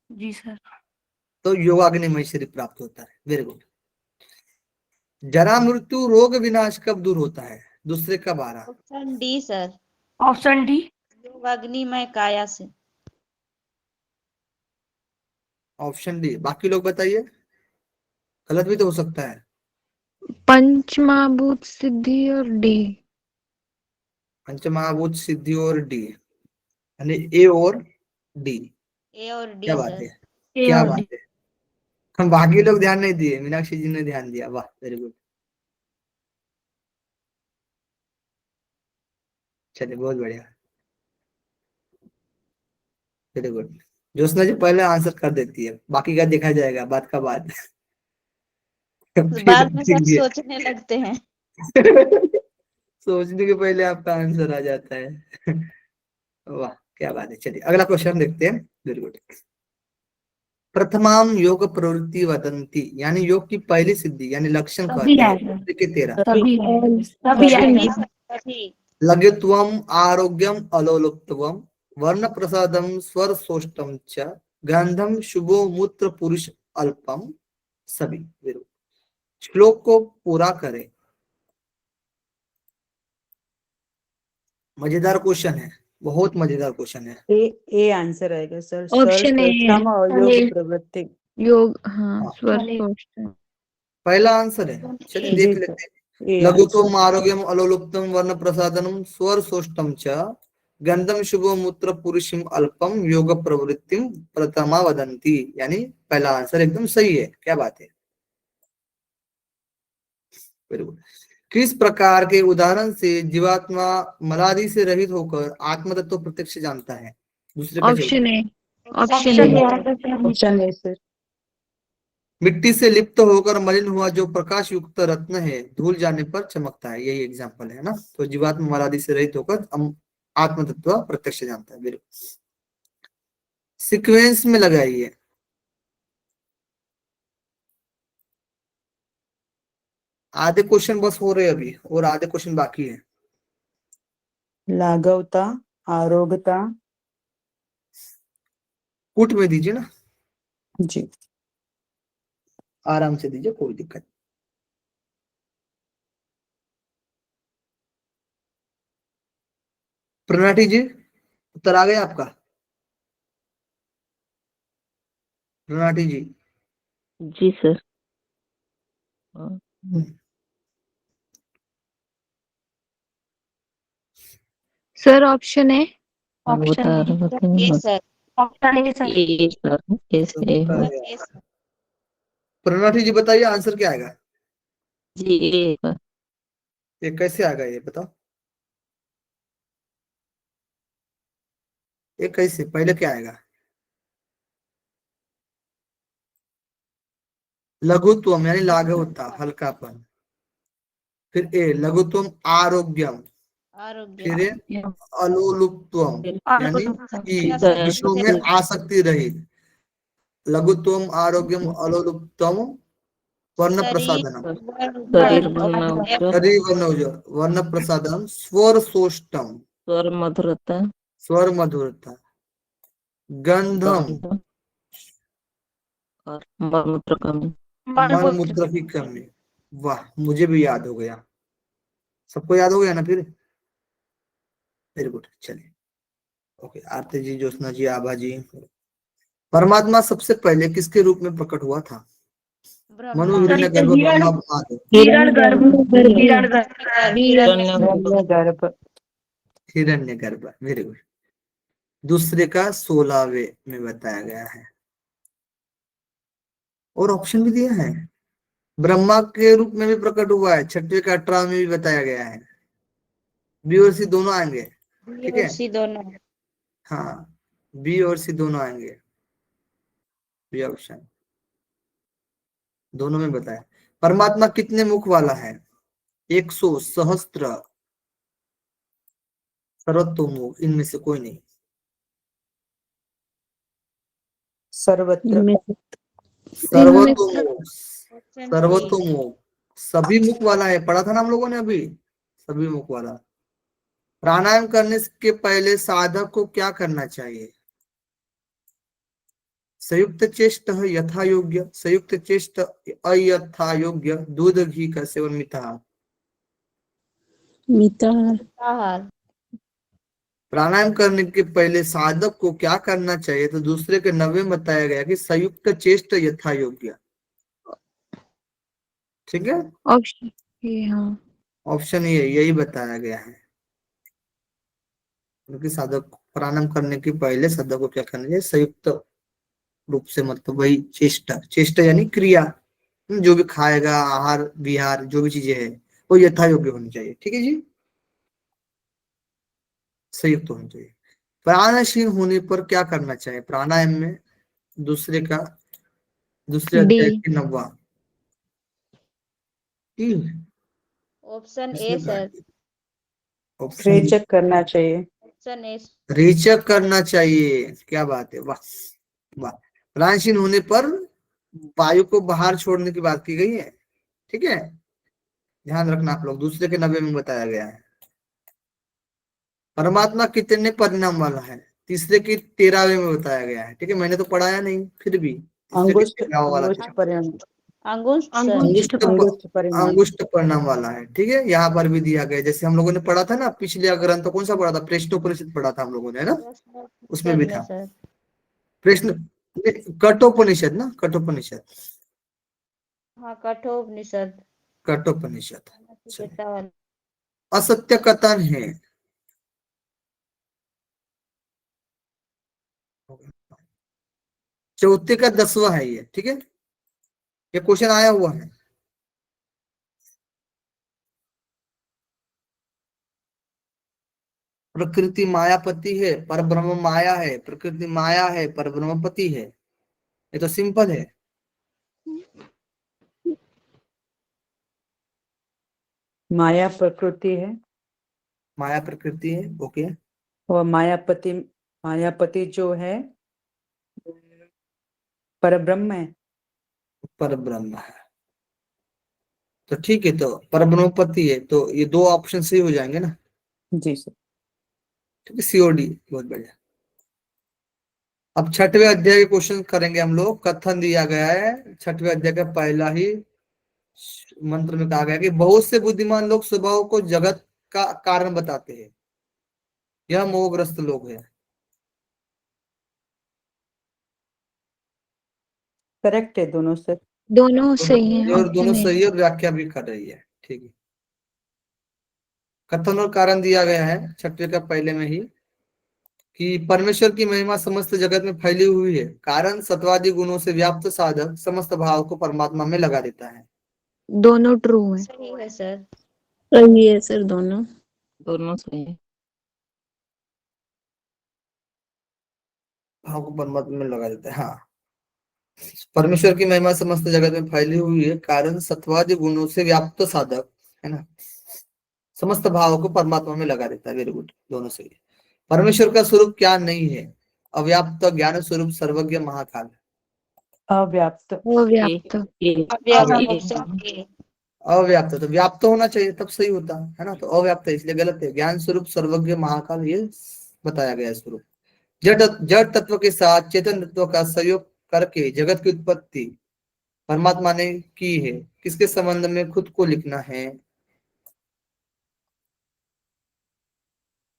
जी सर। तो योगाग्निमय शरीर प्राप्त होता है, वेरी गुड। जरा मृत्यु रोग विनाश कब दूर होता है? दूसरे का 12। Option D sir, option D. योग अग्नि में काया से। Option D. बाकी लोग बताइए, गलत भी तो हो सकता है। पंचमहाभूत सिद्धि और डी। पंचमहाभूत सिद्धि और डी, यानी ए और डी। ए और क्या डी बात सर। है, ए क्या और डी। बात है। हम बाकी लोग ध्यान नहीं दिए, मीनाक्षी जी ने ध्यान दिया, वाह वेरी गुड। चलिए बहुत बढ़िया, वेरी गुड। ज्योत्सना जी पहले आंसर कर देती है, बाकी का देखा जाएगा बात का बाद। बाद में सर फिर सोचने लगते हैं। सोचने के पहले आपका आंसर आ जाता है। वाह क्या बात है। चलिए अगला क्वेश्चन देखते हैं। Very good. प्रथमाम योग प्रवृत्ति वदंती, यानी योग की पहली सिद्धि यानी लक्षण सभी कहते हैं। आएगा। के 13 सभी है, सभी सभी आएंगे। सर सभी। लघुत्वम आरोग्यम अलोलुप्तवम वर्ण प्रसादम स्वर सोष्टम च गंधम शुभो मूत्र पुरुष अल्पम सभी। Very good. श्लोक को पूरा करें। मजेदार क्वेश्चन है, बहुत मजेदार क्वेश्चन है। ए आंसर आएगा सर। ऑप्शन ए है। सर्वप्रथम योग प्रवृत्ति। योग, हाँ, हाँ, स्वर सोचते पहला आंसर है। चलिए जी देख सर, लेते हैं। ए लघुत्वम आरोग्यम अलोलुप्तम वर्ण प्रसादनम स्वर सोष्टम च गंधम शुभो मूत्र पुरुषम अल्पम योग प्रवृत्तिम प्रथमा वदंती, यानी पहला आंसर एकदम सही है। क्या बात है, वेरी गुड। किस प्रकार के उदाहरण से जीवात्मा मलादि से रहित होकर आत्म तत्व प्रत्यक्ष जानता है? दूसरे का ऑप्शन जवाब। ए, ऑप्शन ए। ऑप्शन है सर। मिट्टी से लिप्त होकर मलिन हुआ जो प्रकाश युक्त रत्न है धूल जाने पर चमकता है, यही एग्जाम्पल है ना। तो जीवात्मा मलादि से रहित होकर आत्म तत्व प्रत्यक्ष जानता है। बिल्कुल सीक्वेंस में लगाइए। आधे क्वेश्चन बस हो रहे हैं अभी, और आधे क्वेश्चन बाकी है। लाघवता, आरोग्यता। पुट में दीजिए ना, जी। आराम से दीजिए, कोई दिक्कत। प्रणाटी जी उत्तर आ गया आपका? प्रणाटी जी। जी सर। Sir option A. बता A sir. Option A sir. A sir, तो ऐसे आ हो। गया। ए सर। प्रणाटी जी बताइए आंसर क्या आएगा? जी ए सर। ये कैसे आ गया ये बताओ। ये कैसे, पहले क्या आएगा? लघुत्वम यानी लाघवता, हल्कापन। फिर ए लघुत्वम आरोग्यम। आरोग्य। फिर ए अलोलुप्तवम यानी कि सर, विषयों में आसक्ति रही। लघुत्वम आरोग्यम अलोलुप्तवम वर्ण प्रसादनम शरीर बनना उज्ज्वल, वर्ण प्रसादनम स्वर सोष्टम स्वर मधुरता, स्वर मधुरता गंधम गंध और मलमूत्र कमी। मन मुद्रा की कमी। वाह मुझे भी याद हो गया, सबको याद हो गया ना फिर? Very good. चलिए ओके। आरती जी, ज्योत्सना जी, आभा जी। परमात्मा सबसे पहले किसके रूप में प्रकट हुआ था? मनु ब्रह्मा। हिरण्य गर्भ ब्रह्मा आदि। हिरण्यगर्भ, हिरण्यगर्भ। हिरण्यगर्भ। हिरण्य गर्भ, वेरी गुड। दूसरे का 16वें में बताया गया है, और ऑप्शन भी दिया है। ब्रह्मा के रूप में भी प्रकट हुआ है, 6वें का 18 में भी बताया गया है। बी और सी दोनों आएंगे, ठीक है? सी दोनों। हाँ बी और सी दोनों आएंगे, बी ऑप्शन दोनों में बताया। परमात्मा कितने मुख वाला है? 100, सहस्त्र, सर्वतोमुख, इनमें से कोई नहीं। सर्वत्र। सर्वतोमुख, ऑप्शन सी। सर्वतोमुख, सभी मुख वाला है, पढ़ा था ना हम लोगों ने अभी, सभी मुख वाला। प्राणायाम करने के पहले साधक को क्या करना चाहिए? संयुक्त चेष्ट यथा योग्य, संयुक्त चेष्ट अयथा योग्य, दूध घी का सेवन मिताहार। आहार। प्राणायाम करने के पहले साधक को क्या करना चाहिए? तो दूसरे के 90 में बताया गया कि संयुक्त चेष्ट यथा योग्य। ठीक है, ऑप्शन ए, हाँ। ऑप्शन ये यही बताया गया है, क्योंकि साधक प्राणायाम करने के पहले साधक को क्या करना चाहिए? संयुक्त रूप से, मतलब वही चेष्टा, चेष्टा यानी क्रिया, जो भी खाएगा, आहार विहार जो भी चीजें है वो यथा योग्य होनी चाहिए। ठीक है जी। संयुक्त होना चाहिए। प्राणहीन होने पर क्या करना चाहिए? प्राणायाम में दूसरे डी। अध्याय की 9वां। ऑप्शन ए इसमें सर। ऑप्शन रेचक करना चाहिए। Option A. रेचक करना चाहिए। क्या बात है, वाह वाह। प्राणहीन होने पर वायु को बाहर छोड़ने की बात की गई है, ठीक है, ध्यान रखना आप लोग। दूसरे के 90 में बताया गया है। परमात्मा कितने परिणाम वाला है? तीसरे की 13वें में बताया गया है, ठीक है। मैंने तो पढ़ाया नहीं, फिर भी तीसरे के अंगुष्ठ 13वां वाला अंगुष्ठ परिणाम। अंगुष्ठ सर। अंगुष्ठ अंगुष्ठ परिणाम। अंगुष्ठ परिणाम वाला है, ठीक है। यहाँ पर भी दिया गया, जैसे हम लोगों ने पढ़ा था ना पिछले ग्रंथ, कौन सा पढ़ा था? प्रश्नोपनिषद पढ़ा था हम लोगों ने, है ना? उसमें भी था सर। प्रश्न, कठोपनिषद ना, कठोपनिषद, हाँ कठोपनिषद। कठोपनिषद। नचिकेता वाला। असत्य कथन है। चौथे का 10वां है ये, ठीक है। ये क्वेश्चन आया हुआ है। प्रकृति मायापति है, पर ब्रह्म माया है। प्रकृति माया है, पर ब्रह्मपति है। ये तो सिंपल है। माया प्रकृति है माया प्रकृति है, ओके। और मायापति जो है परब्रह्म है। पर ब्रह्म है, तो ठीक है। तो पर ब्रह्मपति है, तो ये दो ऑप्शन सही हो जाएंगे ना, जी सर। ठीक है। सीओडी, बहुत बढ़िया। अब 6वें अध्याय के क्वेश्चन करेंगे हम लोग। कथन दिया गया है 6वें अध्याय का पहला ही मंत्र में कहा गया कि बहुत से बुद्धिमान लोग स्वभाव को जगत का कारण बताते हैं, यह मोहग्रस्त लोग हैं। करेक्ट है दोनों सर। दोनों सही हैं, और दोनों ऑप्शन ए। सही है, और व्याख्या भी कर रही है, ठीक है। कथन और कारण दिया गया है 6वें का पहले में ही कि परमेश्वर की महिमा समस्त जगत में फैली हुई है। कारण सत्वादि गुणों से व्याप्त साधक समस्त भाव को परमात्मा में लगा देता है। दोनों ट्रू हैं। सही है सर। सही है सर, दोनों सही है। भाव को परमात्मा में लगा देता है, हाँ। परमेश्वर की महिमा समस्त जगत में फैली हुई है। कारण सत्वादि गुणों से व्याप्त साधक, है ना, समस्त भाव को परमात्मा में लगा देता है। वेरी गुड, दोनों सही है। परमेश्वर का स्वरूप क्या नहीं है? अव्याप्त ज्ञान स्वरूप सर्वज्ञ महाकाल। अव्याप्त। अव्याप्त। Option A. अव्याप्त, तो व्याप्त होना चाहिए तब सही होता है ना, तो अव्याप्त है इसलिए गलत है। ज्ञान स्वरूप सर्वज्ञ महाकाल, ये बताया गया है स्वरूप। जड़ जड़ तत्व के साथ चेतन तत्व का सहयोग करके जगत की उत्पत्ति परमात्मा ने की है। किसके संबंध में खुद को लिखना है?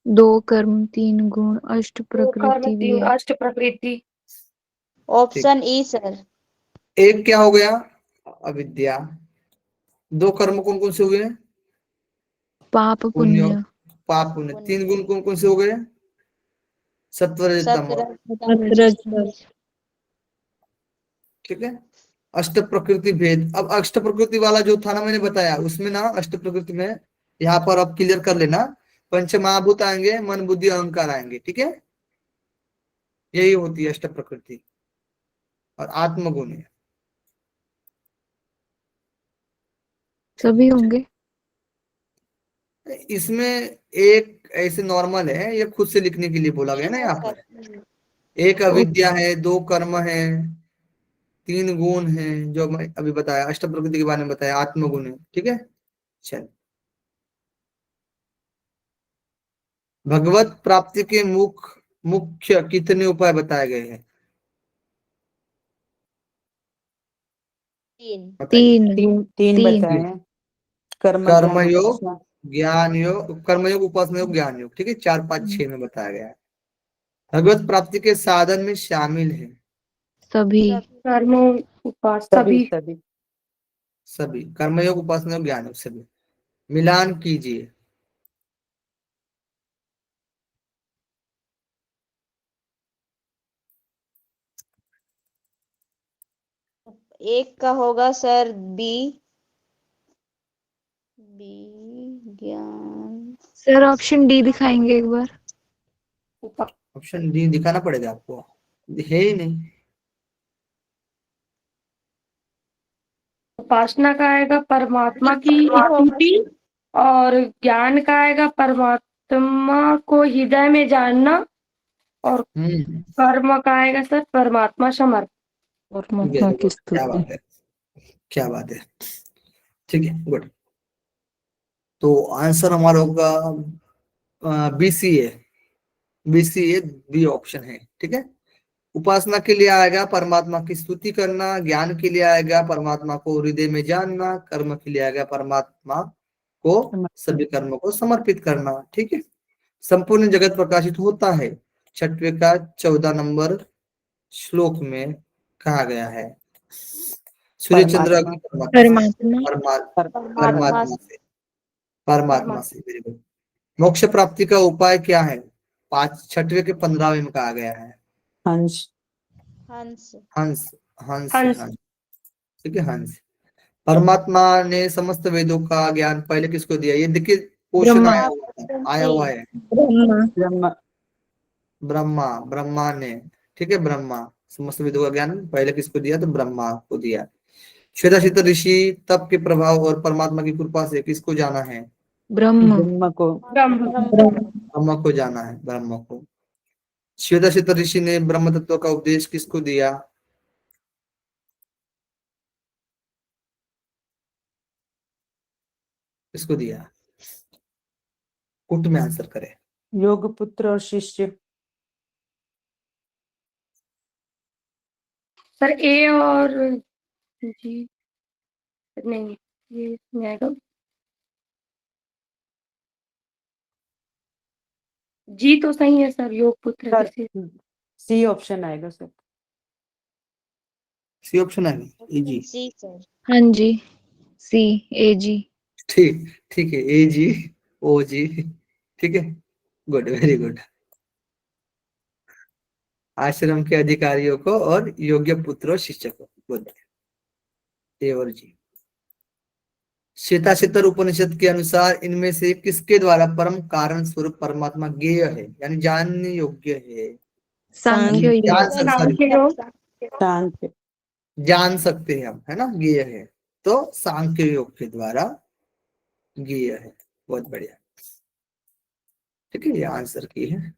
2 कर्म 3 गुण अष्ट प्रकृति भी है। अष्ट प्रकृति। Option E sir. एक क्या हो गया? अविद्या। 2 कर्म कौन कौन से हुए? पाप पुण्य, पुण्य। पाप पुण्य। 3 गुण कौन कौन से हो गए? सत्व रजतम, सत्रह। ठीक है। अष्ट प्रकृति भेद। अब अष्ट प्रकृति वाला जो था ना, मैंने बताया उसमें ना, अष्ट प्रकृति में यहाँ पर अब क्लियर कर लेना, पंच महाभूत आएंगे, मन बुद्धि अहंकार आएंगे, ठीक है। यही होती है अष्ट प्रकृति और आत्मगुण है। सभी होंगे। इसमें एक ऐसे नॉर्मल है, ये खुद से लिखने के लिए बोला गया ना यहाँ पर। एक अविद्या है, 2 कर्म है, 3 गुण है, जो मैं अभी बताया, अष्ट प्रकृति के बारे में बताया, आत्मगुण है, ठीक है। चल, भगवत प्राप्ति के मुख्य कितने उपाय बताए गए हैं? तीन। बताइए। 3। तीन तीन। बताए हैं। कर्म ज्ञान कर्मयोग, उपासना। ज्ञान योग, कर्मयोग, उपासना योग, ज्ञान योग, ठीक है। 4 5 6 में बताया गया है। भगवत प्राप्ति के साधन में शामिल है सभी। कर्म उपास सभी सभी। सभी। सभी। कर्मयोग, उपासना योग, ज्ञान योग, सभी। मिलान कीजिए। एक का होगा सर बी। बी ज्ञान। सर ऑप्शन डी दिखाएंगे एक बार। ऑप्शन डी दिखाना पड़ेगा आपको, है ही नहीं। उपासना का आएगा परमात्मा की स्तुति, और ज्ञान का आएगा परमात्मा को हृदय में जानना, और कर्म का आएगा सर परमात्मा समर्पण। परमात्मा की क्या स्तुति। बात है, क्या बात है, ठीक है, गुड। तो आंसर हमारा होगा बीसीए, बीसीए बी ऑप्शन है, ठीक है। उपासना के लिए आएगा परमात्मा की स्तुति करना, ज्ञान के लिए आएगा परमात्मा को हृदय में जानना, कर्म के लिए आएगा परमात्मा को सभी कर्मों को समर्पित करना, ठीक है। संपूर्ण जगत प्रकाशित होता है, 6वें का 14 नंबर श्लोक में कहा गया है। सूर्य चंद्र अग्नि परमात्मा से, परमात्मा से, वेरी गुड। मोक्ष प्राप्ति का उपाय क्या है? 6वें के 15वें में कहा गया है, हंस। हंस। हंस, हंस, हंस। हंस, ठीक है, हंस। परमात्मा ने समस्त वेदों का ज्ञान पहले किसको दिया? ये देखिए क्वेश्चन आया हुआ है, ब्रह्मा। ब्रह्मा, ब्रह्मा ने, ठीक है, ब्रह्मा समस्त वेदों का ज्ञान पहले किसको दिया? तो ब्रह्मा को दिया। श्वेताश्वतर ऋषि तप के प्रभाव और परमात्मा की कृपा से किसको जाना है? ब्रह्मा को। ब्रह्मा को जाना है, ब्रह्मा को। श्वेताश्वतर ऋषि ने ब्रह्म तत्व का उपदेश किसको दिया? किसको दिया? कुट में आंसर करें। योग पुत्र और शिष्य। सर ए और जी नहीं, ये इसमें आएगा जी, तो सही है सर, योग पुत्र सर जैसे। सी ऑप्शन आएगा सर। सी ऑप्शन है, जी, सी सर। हाँ जी, सी, ए जी। ठीक, ठीक है, ए जी, ओ जी, ठीक है, गुड, वेरी गुड। आश्रम के अधिकारियों को और योग्य पुत्र और शिष्य को, गुड, ए और जी। श्वेताश्वतर उपनिषद के अनुसार इनमें से किसके द्वारा परम कारण स्वरूप परमात्मा ज्ञेय है, यानी जानने योग्य है? सांख्य योग। सांख्य। जान सकते हैं हम, है ना, ज्ञेय है, तो सांख्य योग के द्वारा ज्ञेय है। बहुत बढ़िया, ठीक है, ये आंसर की है।